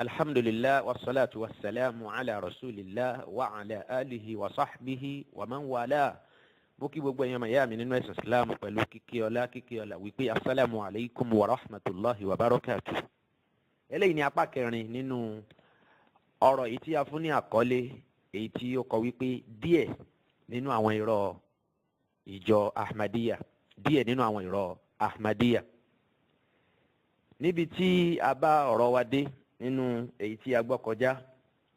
الحمد لله والصلاة والسلام على رسول الله وعلى آله وصحبه ومن والاه bókí gbogbo ẹ̀yin ọmọ ìyá mi nínú ẹ̀sìn islam pẹ̀lú kíkí ọlá wípé assalamu alaikum wa rahmatullahi wa barakatuh. eléyìí ni apá kẹrin nínú ọ̀rọ̀ èyí tí a fún ní àkọlé èyí tí ó kọ wípé díẹ̀ nínú àwọn irọ́ ìjọ Ahmadiyya, díẹ̀ nínú àwọn irọ́ Ahmadiyya. níbi tí a bá ọ̀rọ̀ wa dé nínú èyí tí a gbọ́ kọjá,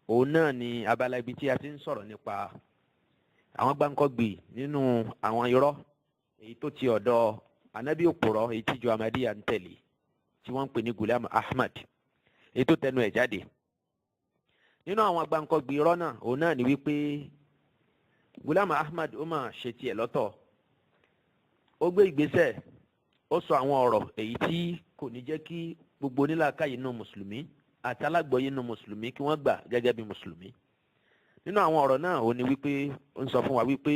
òun náà ni abala ibi tí a ti ń sọ̀rọ̀ nípa àwọn gbáǹkọ́gbì nínú àwọn irọ́ èyí tó ti ọ̀dọ̀ ànábì òpùrọ́ èyí tí ìjọ Ahmadiyya ń tẹ̀lé tí wọ́n ń pè ní Ghulam Ahmad, èyí tó tẹnu ẹ̀ jáde. nínú àwọn gbáǹkọ́gbì irọ́ náà, òun náà ni wípé Ghulam Ahmad ó máa ṣe tiẹ̀ lọ́tọ̀, ó gbé ìgbésẹ̀, ó sọ àwọn ọ̀rọ̀ èyí tí kò ní jẹ́ kí gbogbo onílàákàyè nínú mùsùlùmí àti alágbọ̀ọ́yé nínú mùsùlùmí kí wọ́n gbà gẹ́gẹ́ bí mùsùlùmí. nínú àwọn ọ̀rọ̀ náà ó ní wípé ó ń sọ fún wa wípé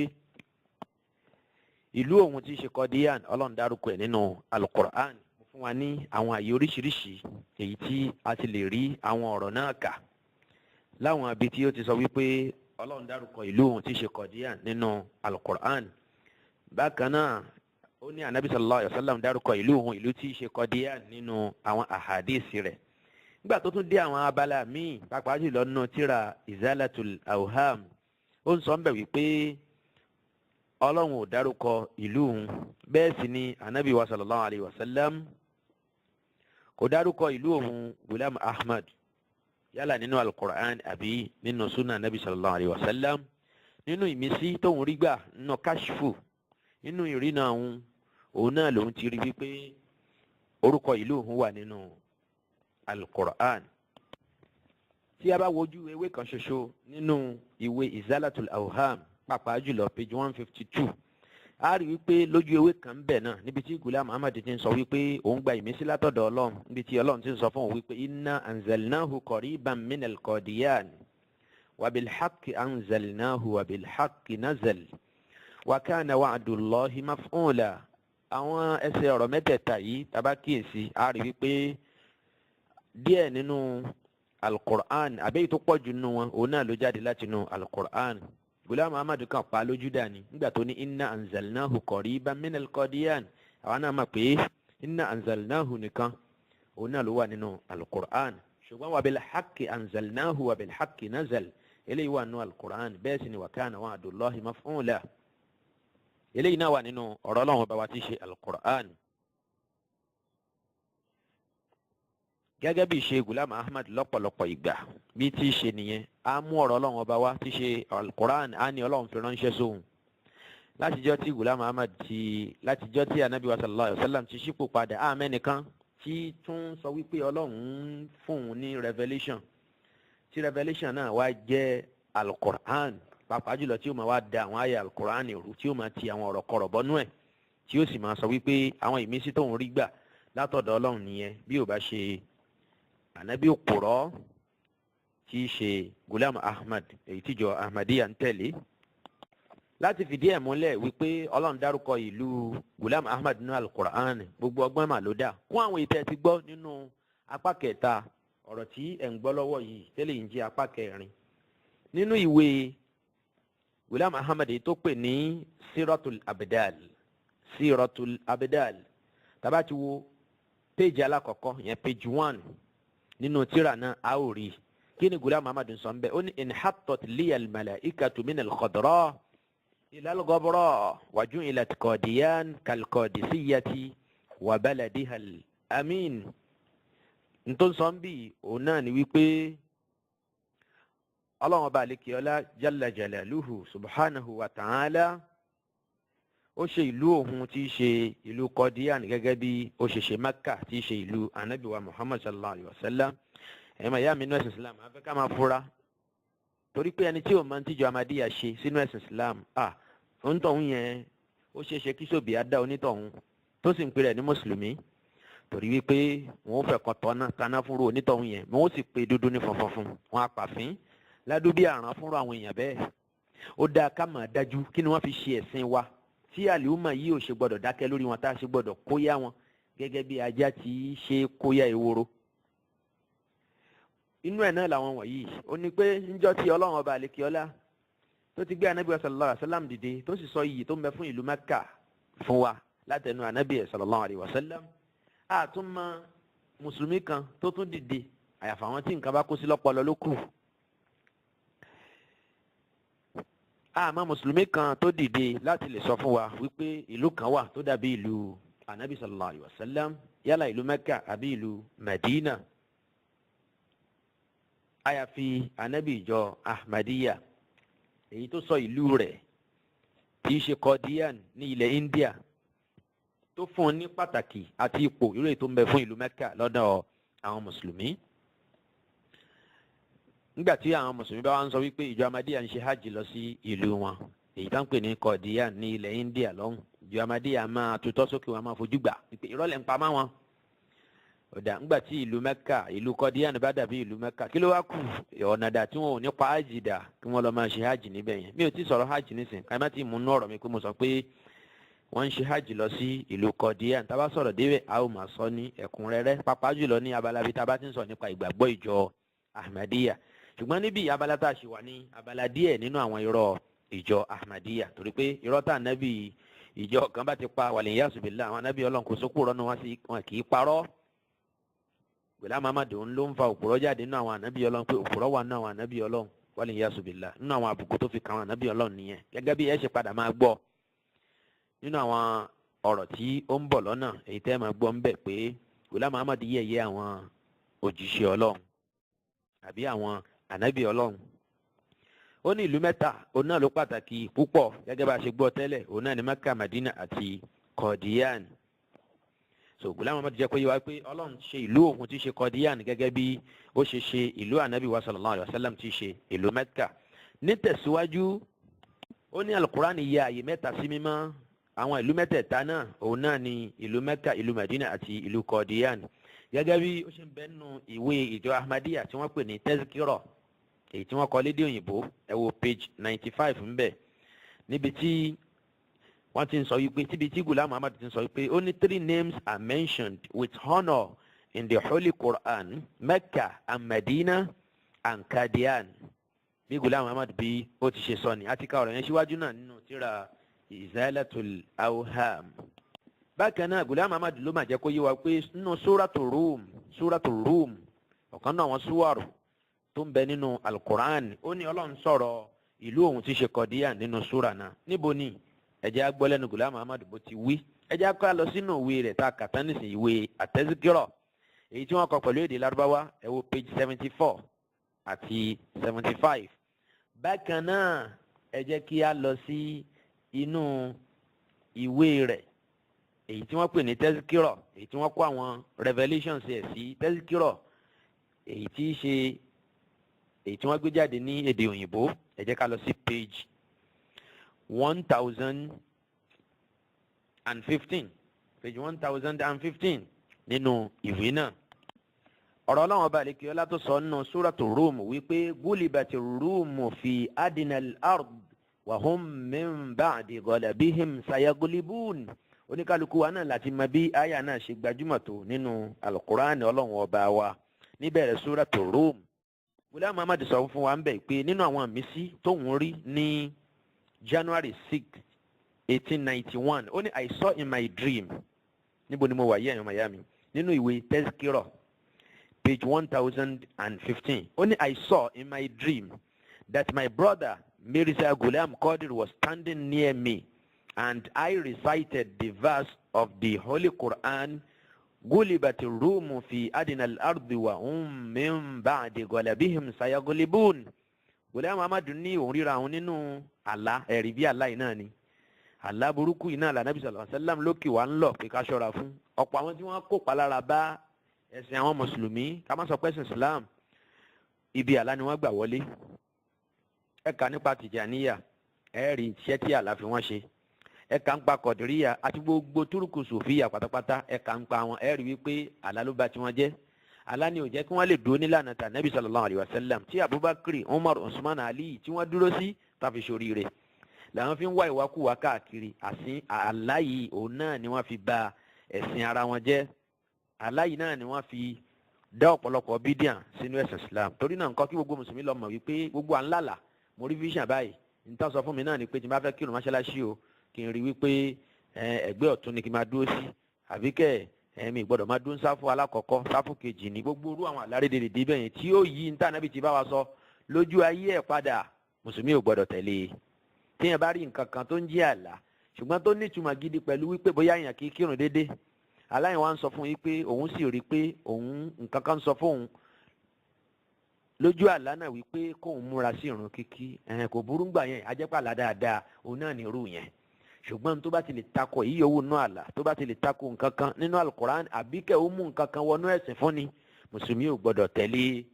ìlú òun tí í ṣe Qadian, Ọlọ́run dárúkọ ẹ̀ nínú Al-Qur'an, fún wa ní àwọn àyè oríṣiríṣi èyí tí a ti lè rí àwọn ọ̀rọ̀ náà kà láwọn ibi tí ó ti sọ wípé Ọlọ́run dárúkọ ìlú òun tí í ṣe Qadian nínú Al-Qur'an. bákan náà ó ní Ànábì sallallahu alaihi wasallam dárúkọ ìlú òun, ìlú tí í ṣe Qadian nínú àwọn àhàdíìsì rẹ̀. nígbà tó tún dé àwọn abala míì, pàápàá jùlọ nínú tírà Izalatul Awham, ó ń sọ ń bẹ̀ wípé Ọlọ́run ò dárúkọ ìlú òun, bẹ́ẹ̀ sì ni Ànábì wa sallallahu alaihi wasallam kò dárúkọ ìlú òun Ghulam Ahmad, yálà nínú Al-Qur'an àbí nínú sunna Ànábì sallallahu alaihi wasallam. nínú ìmísí tóun rí gbà nínú kashfu, nínú ìrìnà òun náà lòun ti rí wípé orúkọ ìlú òun wà nínú Al-Qur'an. tí a bá wojú ewé kan ṣoṣo nínú ìwé Izalatul Awham, pàápàá jùlọ page 152, a rí wípé lójú ewé kan ń bẹ̀ náà níbi tí Ghulam Ahmad ti ń sọ wípé òun gba ìmísí látọ̀dọ̀ Ọlọ́run, níbi tí Ọlọ́run ti ń sọ fún òun wípé inna anzalnahu qariban min al-Qadiyan wa bilhaqqi anzalnahu wa bilhaqqi nazal wa kana wa'dullahi maf'ula. àwọn ẹsẹ̀ ọ̀rọ̀ mẹ́tẹ̀ẹ̀ta yìí tá bá kíyèsí, a rí wípé díẹ̀ nínú Al-Qur'an, àbẹ́yìí tó pọ̀ jù nínú wọn, òun náà ló jáde láti inú Al-Qur'an. Ghulam Ahmad kan pa lójú dání nígbà tó ní inna anzalnahu qariban min al-Qadiyan. àwọn náà mọ̀ pé inna anzalnahu nìkan òun náà ló wà nínú Al-Qur'an, ṣùgbọ́n wa bilhaqqi anzalnahu wa bilhaqqi nazal, eléyìí wà nínú Al-Qur'an, bẹ́ẹ̀ sì ni wa kana wa'dullahi maf'ula. eléyìí náà wà nínú ọ̀rọ̀ Ọlọ́run ọba wa tí í ṣe Al-Qur'an. gẹ́gẹ́ bí ṣe Ghulam Ahmad lọ́pọ̀lọpọ̀ ìgbà bí tí í ṣe nìyẹn, a mú ọ̀rọ̀ Ọlọ́run ọba wa tí í ṣe Al-Qur'an, a ní Ọlọ́run fi ránṣẹ́ sóhun. látijọ́ tí Ghulam Ahmad látijọ́ tí Ànábì wa sallallahu alaihi wasallam ti ṣípò padà, àmẹ́nìkan tí tún sọ wípé Ọlọ́run fún un ní revelation, tí revelation náà wá jẹ́ Al-Qur'an, pàápàá jùlọ tí ó máa wá da àwọn àyà Al-Qur'an rú, tí ó máa ti àwọn ọ̀rọ̀ kọ̀rọ̀ bọ́nú ẹ̀, tí ó sì máa sọ wípé àwọn ìmísí tóun rí gbà látọ̀dọ̀ Ọlọ́run nìyẹn, bí ò bá ṣe ànábì òpùrọ́ tí í ṣe Ghulam Ahmad èyí tíjọ Ahmadiyya ń tẹ̀lé. láti fìdí ẹ̀ múlẹ̀ wípé Ọlọ́run dárúkọ ìlú Ghulam Ahmad nínú Al-Qur'an, gbogbo ọgbọ́n mà ló dà fún àwọn ìtẹ́ ti gbọ́ nínú apá kẹta ọ̀rọ̀ tí ẹ̀ ń gbọ́ lọ́wọ́ yìí, tẹ́lẹ̀ ń jẹ́ apá kẹrin nínú ìwé Ghulam Ahmad èyí tó pè ní Siratul Abdal. tàbá ti wo péjì alákọ̀ọ́kọ́ yẹn, page 1 nínú tírà náà, a ó rí kí ni Ghulam Ahmad ń sọ ń bẹ. ó ní inhattat liyal malaikatu min al-khadra ila al-ghabra wa ju'ilat Qadiyan kal-Qadisiyyati wa baladiha al-amin. n tó ń sọ ń bì òun náà ni wípé Ọlọ́run ọba àlekèọlá jalla jalaluhu subhanahu wa ta'ala ó ṣe ìlú òun tí í ṣe ìlú Qadian gẹ́gẹ́ bí ó ṣe ṣe Mẹ́kà tí í ṣe ìlú Ànábì wa Muhammad sallallahu alaihi wasallam. ẹ̀yìn màá yá mi nínú ẹ̀sìn Islam, afẹ́ ká máa fura torí pé ẹni tí ò mọ̀ tíjọ Ahmadiyya ṣe sínú ẹ̀sìn Islam onítọ̀hún yẹn ó ṣeé ṣe kí sóbì á dá onítọ̀hún tó sì ń pè rẹ̀ ní mùsùlùmí torí wípé wọn ò fẹ́ kan taná fúnru onítọ̀hún yẹn wọn ó sì pe dúdú ní funfun fún wọn apàfin ládùú bí àrán fúnru àwọn èèyàn bẹ́ẹ̀ ó dáa ká mà dájú kí ni wọ́n fi ṣe ẹ̀sìn wa tí àlùmọ̀ yìí ò ṣe gbọ́dọ̀ dákẹ́ lórí wọn tá a ṣe gbọ́dọ̀ kóyá wọn gẹ́gẹ́ bí ajá tí ṣe kóyá ewúro. inú ẹ̀ náà làwọn wọ̀nyí ó ní pé níjọ́ tí ọlọ́run ọba àlekíọ́lá tó ti gbé anabi sallallahu alayhi wa sallam dìde tó sì sọ iyì tó ń bẹ fún ìlú Mẹ́kà fún wa látẹnu anabi sallallahu alayhi wa sallam àtúmọ̀ mùsùlùmí kan tó tún dìde àyàfà àwọn tí nǹkan bá kó sí lọ́pọlọ ló kù. àmọ́ mùsùlùmí kan tó dìde láti lè sọ fún wa wípé ìlú kan wà tó dàbí ìlú anabi sallallahu alayhi wa sallam yálà ìlú Mẹ́kà àbí ìlú Medina àyàfi anabi ìjọ Ahmadiyya èyí tó sọ ìlú rẹ̀ tí í ṣe Qadian ní ilẹ̀ India tó fún un ní pàtàkì àti ipò irú èyí tó ń bẹ fún ìlú Mẹ́kà lọ́dọ̀ àwọn mùsùlùmí. nígbà tí àwọn mùsùlùmí bá wá ń sọ wípé ìjọ Ahmadiyya ń ṣe hajj lọ sí ìlú wọn èyí tá ń pè ní Qadian ní ilẹ̀ India lọ́hùn ìjọ Ahmadiyya máa tutọ́ sókè wọn máa fojú gbà wípé ìrọ̀lẹ́ ń pa má wọn. ọ̀dà ńgbà tí ìlú Mẹ́kà ìlú Qadian bá dàbí ìlú Mẹ́kà kí ló wá kù ọ̀nà dà tí wọn ò ní pa hajj dà kí wọ́n lọ máa ṣe hajj níbẹ̀ yẹn mi ò tí sọ̀rọ̀ hajj nísìn ká má ti mú nú ọ̀rọ̀ mi pé mo sọ pé wọ́n ń ṣe hajj lọ sí ìlú Qadian tá a bá sọ̀rọ̀ débẹ̀ a ó máa sọ ní ẹ̀kúnrẹ́rẹ́ pàápàá jùlọ ní abala bíi tá a bá ti ń sọ nípa ìgbàgbọ́ ìjọ Ahmadiyya ṣùgbọ́n níbi abala tá a ṣe wà ní abala díẹ̀ nínú àwọn irọ́ ìjọ Ahmadiyya torí pé irọ́ tá ànábì ìjọ kan bá ti pa wàlíyàsù billah àwọn ànábì Ọlọ́run kò sókù rọ́nù wọn kì í parọ́ gbèlà Muhammadu ń ló ń fa òpùrọ́ jáde nínú àwọn ànábì Ọlọ́run pé òpùrọ́ wà nínú àwọn ànábì Ọlọ́run wàlíyàsù billah nínú àwọn àbùkù tó fi kàn àwọn ànábì Ọlọ́run nìyẹn gẹ́gẹ́ bí ẹ ṣe padà máa gbọ́ nínú àwọn ọ̀rọ̀ tí ó ń bọ̀ lọ́nà èyí tẹ́ máa gbọ́ ń bẹ̀ pé gbèlà Muhammadu yẹ̀yẹ́ àwọn òjíṣẹ́ Ọlọ́run àbí àwọn ànábì Ọlọ́run ó ní ìlú mẹ́ta òun náà ló pàtàkì púpọ̀ gẹ́gẹ́ bá a ṣe gbọ́ tẹ́lẹ̀ òun náà ní Mẹ́kà Madina àti Qadian so Ghulam Muhammad jẹ́ pé wá pé Ọlọ́run ṣe ìlú òun tí ṣe Qadian gẹ́gẹ́ bí ó ṣe ṣe ìlú ànábì wa sallallahu alayhi wa sallam tí ṣe ìlú Mẹ́kà nítẹ̀síwájú ó ní Al-Qur'an yẹ àyè mẹ́ta sí mímọ́ àwọn ìlú mẹ́tẹ̀ẹ̀ta náà òun náà ní ìlú Mẹ́kà ìlú Madina àti ìlú Qadian gẹ́gẹ́ bí ó ṣe ń bẹ nínú ìwé ìjọ Ahmadiyya tí wọ́n pè ní Tazkirah èyí tí wọ́n kọ lédè òyìnbó ẹ wo page 95 ń bẹ níbi tí wọ́n ti ń sọ wípé tíbi tí Ghulam Muhammad ti ń sọ wípé ó ní 3 names are mentioned with honour in the Holy Quran Mecca and Medina and Qadian bí Ghulam Muhammad bí ó ti ṣe sọ ni àti ká ọ̀rọ̀ yẹn síwájú náà nínú tírà Izalatul Awham. bákan náà Ghulam Muhammad ló máa jẹ́ kó yé wa pé nínú Suratul Rum ọ̀kan náà àwọn súwárù tó ń bẹ nínú Al-Quran ó ní Ọlọ́run sọ̀rọ̀ ìlú òun ti ṣe Qadian nínú súra náà níbo ni ẹ jẹ́ á gbọ́ lẹ́nu Ghulam Muhammad bó ti wí ẹ jẹ́ á kọ́ lọ sínú ìwé rẹ̀ tá a kà tán nísìnyí ìwé At-Tazkirah èyí tí wọ́n kọ pẹ̀lú èdè Lárúbáwá ẹ wo page 74 àti 75. bákan náà ẹ jẹ́ kí á lọ sí inú ìwé rẹ̀ èyí tí wọ́n pè ní Tazkirah èyí tí wọ́n kó àwọn revelations ẹ̀ sí Tazkirah èyí tí wọ́n gbé jáde ní èdè òyìnbó ẹ jẹ́ ká lọ sí page 1015 nínú ìwé náà. ọ̀rọ̀ Ọlọ́run ọba àlekè ọlá tó sọ nínú Suratul Rum wípé gulibati Rumu fi adinal ard wa hum min ba'di ghalabihim sayaghlibun. oníkálukú wa náà láti mọ bí àyà náà ṣe gbajúmọ̀ tó nínú Al-Qur'an Ọlọ́run ọba wa níbẹ̀rẹ̀ Suratul Rum. Ghulam Muhammad sọ fún wa ń bẹ̀ pé nínú àwọn àmísí tóun rí ní January 6, 1891 ó ní I saw in my dream níbo ni mo wà yí ẹ̀yàn mayami nínú ìwé Tazkirah page 1015 ó ní I saw in my dream that my brother Mirza Ghulam Qadir was standing near me and I recited the verse of the Holy Quran gulibati Rumu fi adinal ardi wa hum min ba'di ghalabihim sayaghlibun. Ghulam Muhammad ní òun ríra òun nínú àlá ẹ̀rí bí àlá yìí náà ni àlá burúkú yìí náà la Nabi sallallahu alaihi wasallam lókè wá ń lọ pé ká ṣọ́ra fún ọ̀pọ̀ àwọn tí wọ́n kópa lára bá ẹ̀sìn àwọn mùsùlùmí ká má sọ pé ẹ̀sìn Islam ibi àlá ni wọ́n gbà wọlé ẹ kà nípa tìjàníyà ẹ rí iṣẹ́ tí àlá fi wọ́n ṣe, ẹ kà ń pa kọ̀dìríyà àti gbogbo túrùkù sòfíyà pátápátá ẹ kà ń pa wọn, ẹ rí wípé àlá ló bà tiwọn jẹ́. àlá ni ò jẹ́ kí wọ́n lè dúró nílànà tà Nabi sallallahu alayhi wa sallam tí Abubakar, Umar, Usman, Ali tí wọ́n dúró sí tàfi ṣoríire. làwọn fi ń wá ìwákùwà káàkiri. àsìn àlá yìí òun náà ni wọ́n fi bà ẹ̀sìn ara wọn jẹ́. àlá yìí náà ni wọ́n fi dá ọ̀pọ̀lọpọ̀ bídíà sínú ẹ̀sìn Islam. torí náà nǹkan kí gbogbo mùsùlùmí lọ mọ̀ wípé gbogbo à ń lálà mo rí vision báyìí níta sọ fún mi náà ni pé tí n bá fẹ́ kírun mọ́ṣáláṣí o kí n rí wípé ẹgbẹ́ ọ̀tún ni kí n máa dúró sí, àbí kẹ́ mi gbọ́dọ̀ máa dún sáfù alákọ̀ọ́kọ́ sáfù kejì ní gbogbo orú àwọn àlárédèrè dé bẹ́yẹn tí ó yí níta Nábì ti bá wa sọ lójú ayé ẹ̀ padà mùsùlùmí ò gbọ́dọ̀ tẹ̀lé. téèyàn bá rí nǹkan kan tó ń jẹ́ àlá ṣùgbọ́n tó ní ìtumọ̀ gidi pẹ̀lú wípé bóyá èèyàn kì í kírun déédéé, aláyẹn wá ń sọ fún yín pé òun sì rí pé òun nǹkan kan sọ fóun lójú àlá náà wípé kóun múra sí ìrun kíkí, kò burú gbà yẹn ajẹ́pàlà dáadáa òun náà ní irú yẹn. ṣùgbọ́n tó bá ti lè takò èyí yòówù nínú àlá, tó bá ti lè takò nǹkan kan nínú alukoran àbí kẹ́ ó mú nǹkan kan wọnú ẹ̀sìn fún ni, mùsùlùmí ò gbọ́dọ̀ tẹ̀lé.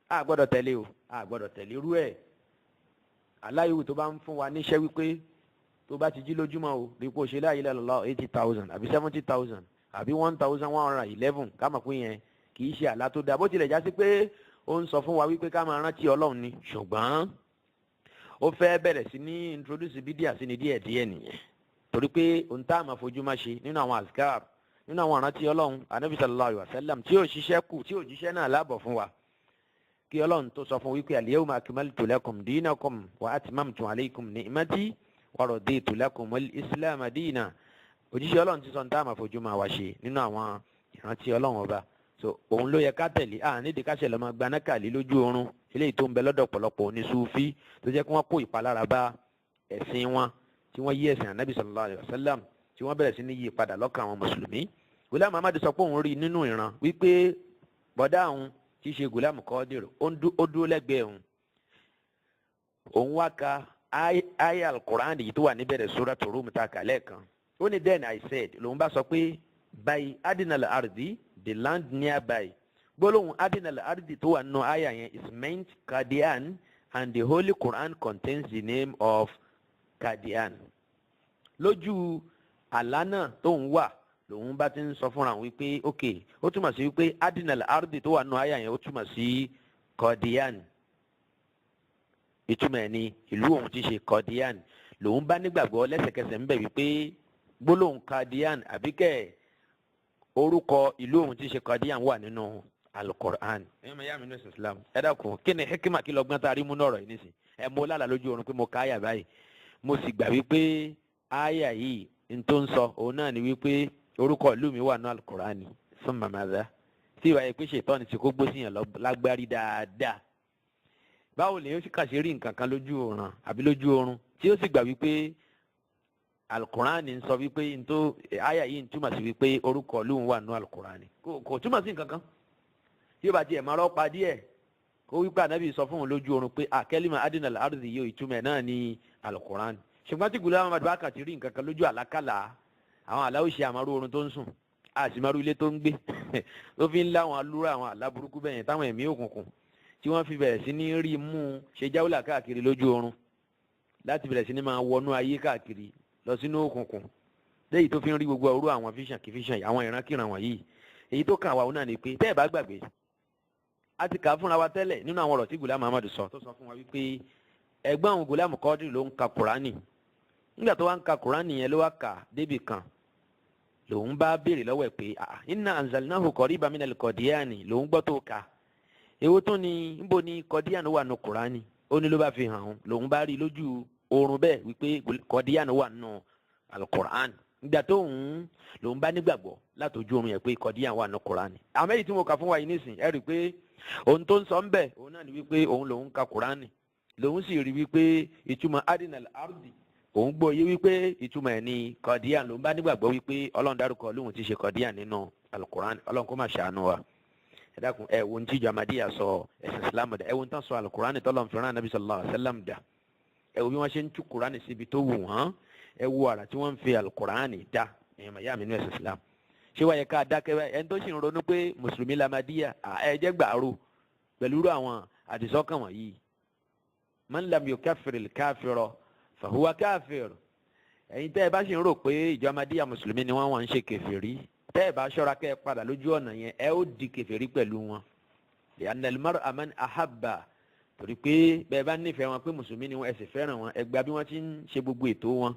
a gbọ́dọ̀ tẹ̀lé o, a gbọ́dọ̀ tẹ̀lé irú ẹ̀. aláyòwù tó bá ń fún wa níṣẹ́ wípé tó bá ti jí lójúmọ́ o rí pé o ṣe la ilaha illallah 80,000 àbí 70,000 àbí 1,111 ká mọ̀ pé yẹn kì í ṣe àlá tó dáa. bó tilẹ̀ já sí pé ó ń sọ fún wa wípé ká máa rántí Ọlọ́run ni, ṣùgbọ́n ó fẹ́ bẹ̀rẹ̀ sí ní introduce bídíà sí ni díẹ̀díẹ̀ nìyẹn. torí pé ohun tá a máa fojú máa ṣe nínú àwọn azkar, nínú àwọn ìrántí Ọlọ́run Ànábì sallallahu alaihi wasallam tí ò ṣiṣẹ́ kù, tí ò jíṣẹ́ náà láàbọ̀ fún wa. kí Ọlọ́run tó sọ fún wípé al-yawma akmaltu lakum dinakum wa atmamtu alaykum ni'mati wa raditu lakum al-islam dina. òjíṣẹ́ Ọlọ́run ti sọ ní tá a máa fojú máa wá ṣe nínú àwọn ìrántí Ọlọ́run ọba. so òun ló yẹ ká tẹ̀lé. nídìí ká ṣẹlẹ̀ máa gbaná kàlí lójú oorun eléyìí tó ń bẹ lọ́dọ̀ ọ̀pọ̀lọpọ̀ ní Sufi tó jẹ́ kí wọ́n kó ìpalára bá ẹ̀sìn wọn, tí wọ́n yí ẹ̀sìn Ànábì sallallahu alaihi wasallam, tí wọ́n bẹ̀rẹ̀ sí ní yí padà lọ́kàn àwọn mùsùlùmí. Ghulam Ahmad sọ pé òun rí nínú ìran wípé bọ̀dá òun tí í ṣe Ghulam Qadir ó dúró lẹ́gbẹ̀ẹ́ òun wá ka aya al-Qur'an yìí tó wà níbẹ̀rẹ̀ Suratu Rum ta kàlẹ́ kan. ó ní then I said, lòun bá sọ pé by adinal ardi, the land nearby. gbólóhùn adinal ardi tó wà nínú aya yẹn is meant Qadian, and the Holy Quran contains the name of Qadian. lójú àlá náà tó ń wà lòun bá ti ń sọ fúnra wípé ok ó túmọ̀ sí wípé adinal ardi tó wà nínú aya yẹn ó túmọ̀ sí Qadian. ìtumọ̀ ẹ̀ ní ìlú òun ti ṣe Qadian. lòun bá nígbàgbọ́ lẹ́sẹ̀kẹsẹ̀ ń bẹ̀ wípé gbólóhùn Qadian àbíkẹ́ orúkọ ìlú òun ti ṣe Qadian wà nínú Al-Qur'an. ẹ̀yin ọmọ ìyá mi ní Islam ẹ dákun kí ni hikima kí lọ́gbọ́n tá a rí mú nọ̀rọ̀ yìí nísìn. mo lálàá lójú oorun pé mo ka àyà báyìí mo sì gbà wípé àyà yìí n tó ń sọ òun náà ni wípé orúkọ ìlú mi wà ní Al-Qur'an. fún màmá tí ìwà yìí pé ṣètọ́ni ti kó gbósìyàn lágbárí dáadáa. báwo lè yóò sì kà ṣe rí nǹkan kan lójú oorun àbí lójú oorun tí ó sì gbà wípé Al-Qur'an ń sọ wípé ntó àyà yìí ń túmọ̀ sí wípé orúkọ ìlú wà ní Al-Qur'an. kò túmọ̀ sí nǹkan kan. tí ó bá tiẹ̀ máa rọ́pa díẹ̀ kó wípé Ànábì sọ fún òun lójú oorun pé àkẹ́lìmọ̀ adinal ardi yóò ìtumọ̀ náà ní Al-Qur'an. ṣùgbọ́n tí Ghulam Ahmad bá kàn ti rí nǹkan kan lójú àlákàlà àwọn àláwò ṣe àmárú oorun tó ń sùn àṣìmárú ilé tó ń gbé tó fi ń láwọn alúrà àwọn àlá burúkú bẹ́yẹn táwọn ẹ̀mí òkùnkùn tí wọ́n fi bẹ̀rẹ̀ sí ní rí mú ṣe jáwùlà káàkiri lójú oorun láti bẹ̀rẹ̀ sí ní máa wọnú ayé káàkiri lọ sínú òkùnkùn léyìí tó fi ń rí gbogbo orú àwọn fíṣàn kí fíṣàn àwọn ìrankíran wọ̀nyí. èyí tó kàn wá òun náà ni pé tẹ́ ẹ̀ bá gbàgbé a ti kà á fúnra wa tẹ́lẹ̀ nínú àwọn ọ̀rọ̀ tí Ghulam Ahmad sọ tó sọ fún wa wípé ẹ̀gbọ́n òun Ghulam Qadir ló ń ka Kùránì. nígbà tó wá ń ka Kùránì yẹn ló wá kà débì kan lòun bá béèrè lọ́wọ́ ẹ̀ pé inna anzalnahu qariban minal Qadiani lòun gbọ́ tó kà. èwo tó ni níbo ni Qadian wà nù Kùránì. ó ní ló bá fi hàn án lòun bá rí lójú oorun bẹ́ẹ̀ wípé Qadian wà nù Al-Qur'an. nígbà tó lòun bá nígbàgbọ́ látòjú oorun yẹn pé Qadian wà nù Kùránì. àmẹ́yìí tí mo kà fún wa yìí nísìn ẹ rí i pé ohun tó ń sọ ń bẹ̀ òun náà ni wípé òun lòun ka Kùránì lòun sì rí wípé ìtumọ̀ adinal ardi òun gbọ́ yé wípé ìtumọ̀ ẹ̀ ní Qadian lòun bá nígbàgbọ́ wípé Ọlọ́run dárúkọ lóhun ti ṣe Qadian nínú Al-Qur'an. Ọlọ́run kó máa ṣàánú wa. ẹ dákun ẹ wo ní tí Ahmadiyya sọ ẹ̀sìn Islam dà ẹ wo ní tán sọ Al-Qur'an tọ́lọ́run fi rán Ànábì sallallahu alaihi wasallam dà ẹ wo bí wọ́n ṣe ń tú Qur'an síbi tó wù wọ́n ẹ wo àrà tí wọ́n ń fi Al-Qur'an dà ẹ̀yìn màyà mi ní ẹ̀sìn Islam. ṣé wáyé ká dákẹ́ báyìí ẹni tó sì ń ronú pé mùsùlùmí l'Ahmadiyya ẹ jẹ́ gbàrú pẹ̀lú àwọn àdìsọ́kàn wọ̀nyí. man lam yukaffir al-kafira fahuwa kafir. ẹ̀yin tẹ́ ẹ bá sì ń rò pé ìjọ Ahmadiyya mùsùlùmí ni wọ́n ń ṣe kèfèrí, tẹ́ ẹ bá ṣọ́ra kẹ́ ẹ padà lójú ọ̀nà yẹn ẹ ó di kèfèrí pẹ̀lú wọn. li'anna al-mar'a man ahabba, torí pé bẹ́ẹ̀ bá nífẹ̀ẹ́ wọn pé mùsùlùmí ni wọ́n ẹ sì fẹ́ràn wọn, ẹ gba bí wọ́n ti ń ṣe gbogbo ètò wọn,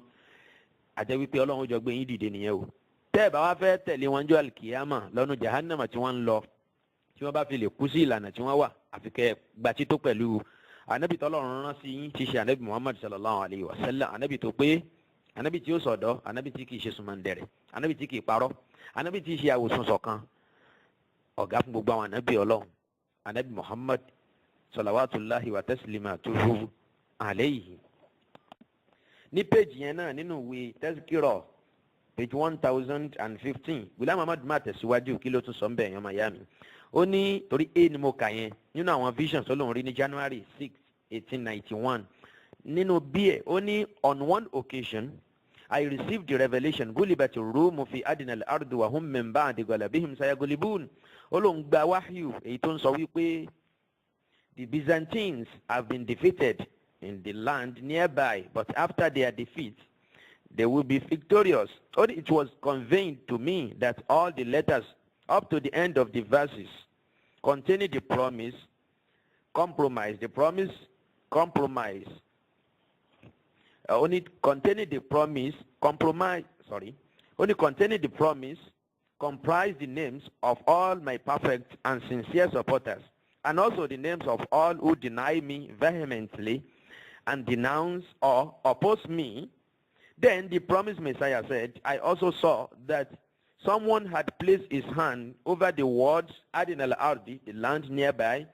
àjẹ́ wípé Ọlọ́run jọ gbé yín dìde nìyẹn o. tẹ́ ẹ bá wá fẹ́ tẹ̀lé wọn jọ alkiyama lọ́nu jahannama tí wọ́n ń lọ, tí wọ́n bá fi lè kú sí ìlànà tí wọ́n wà, àfi kẹ́ ẹ gba tító pẹ̀lú anabi tọ́lọ́run rán sí yín, tí ṣe anabi Muhammad sallallahu alayhi wa sallam, anabi tó pé, anabi tí ó sọ̀dọ̀, anabi tí kì í ṣe sùmọ̀ndẹ̀rẹ̀, anabi tí kì í parọ́, anabi tí í ṣe àwòsàn ṣọ̀kan, ọ̀gá fún gbogbo àwọn anabi Ọlọ́run, anabi Muhammad salawatullahi wa taslimatuhu alayhi. ní péjì yẹn náà nínú ìwé tazkira page 1015 Ghulam Ahmad máa tẹ̀síwájú kí ló tún sọ ń bẹ̀ yẹn ọmọ ìyá mi. ó ní torí ni mo kà yẹn nínú àwọn visions Ọlọ́run rí ní January 6, 1891. nínú bíẹ̀ ó ní on one occasion I received the revelation gulibati rumu fi adina al-ardi wa hum min ba'di galabihim sayagulibun. ó lóun gba wahyu èyí tó ń sọ wípé the Byzantines have been defeated in the land nearby, but after their defeat, they will be victorious. It was conveyed to me that all the letters up to the end of the verses containing the promise, compromise, the promise, compromise, only containing the promise, compromise, only containing the promise comprise the names of all my perfect and sincere supporters, and also the names of all who deny me vehemently and denounce or oppose me. Then the promised Messiah said, I also saw that someone had placed his hand over the words Adin al-Ardi, the land nearby,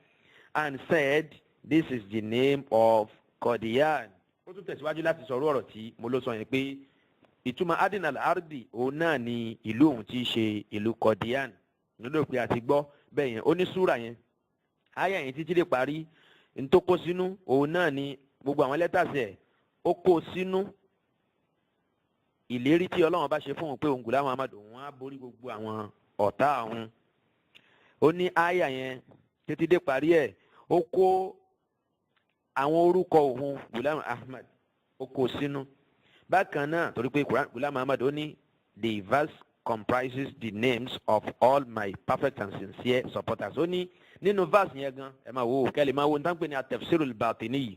and said, this is the name of Qadian. Ó tún tẹ̀síwájú láti sọ̀rọ̀ ọ̀rọ̀ tí mo ló sọ yẹn pé ìtumọ̀ Adin al-Ardi òun náà ni ìlú òun tí í ṣe ìlú Qadian. Nílò pé a ti gbọ́ bẹ́ẹ̀ yẹn ó ní súrà yẹn. Áyà yẹn títí dé parí n tó kó sínú òun náà ni gbogbo àwọn lẹ́tàsì ẹ̀ ó kó sínú ìlérí tí Ọlọ́run bá ṣe fún òun pé òun Ghulam Ahmad òun á borí gbogbo àwọn ọ̀tá òun. ó ní àyà yẹn títí dé parí ẹ̀ ó kó àwọn orúkọ òun Ghulam Ahmad ó kó sínú. bákan náà torí pé Ghulam Ahmad ó ní the verse comprises the names of all my perfect and sincere supporters. ó ní nínú verse yẹn gan ẹ máa wo kẹ́lẹ́ máa wo ní táǹpẹ́ ní at-tafsirul batini yìí.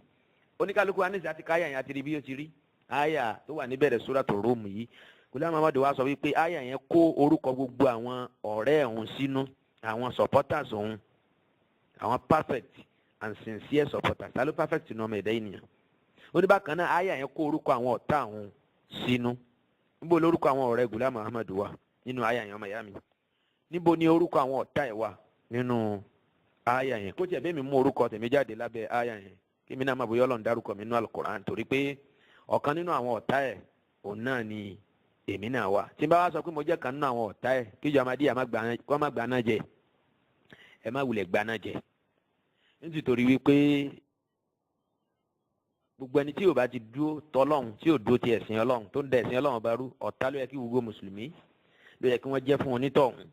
oníkálukú wa ní ìsìn àti káyà yẹn àti rí bí ó ti rí àyà tó wà níbẹ̀rẹ̀ Suratu Rum yìí. Ghulam Ahmad wá sọ wípé àyà yẹn kó orúkọ gbogbo àwọn ọ̀rẹ́ òun sínú, àwọn supporters òun, àwọn perfect and sincere supporters. ta ló perfect ní ọmọ ẹ̀dá ènìyàn. ó ní bákan náà àyà yẹn kó orúkọ àwọn ọ̀tá òun sínú. níbo lórúkọ àwọn ọ̀rẹ́ Ghulam Ahmad wà nínú àyà yẹn ọmọ ìyá mi? níbo ni orúkọ àwọn ọ̀tá ẹ̀ wà nínú àyà yẹn? kó tiẹ̀ bẹ́ẹ̀ mi mú orúkọ tèmi jáde lábẹ́ àyà yẹn kí mi náà máa bóyá Ọlọ́run dárúkọ mi nínú Al-Qur'an, torí pé ọ̀kan nínú àwọn ọ̀tá ẹ̀ òun náà ni èmi náà wà. tí n bá wá sọ pé mo jẹ́ kan nínú àwọn ọ̀tá ẹ̀ kíjọ Ahmadiyya kó má gbaná jẹ, ẹ má wulẹ̀ gbaná jẹ. nítorí wípé gbogbo ẹni tí ò bá ti dúró tọ́lọ́hun, tí ò dúró ti ẹ̀sìn Ọlọ́run, tó ń da ẹ̀sìn Ọlọ́run bá rú, ọ̀tá ló yẹ kí gbogbo mùsùlùmí ló yẹ kí wọ́n jẹ́ fún onítọ̀hún.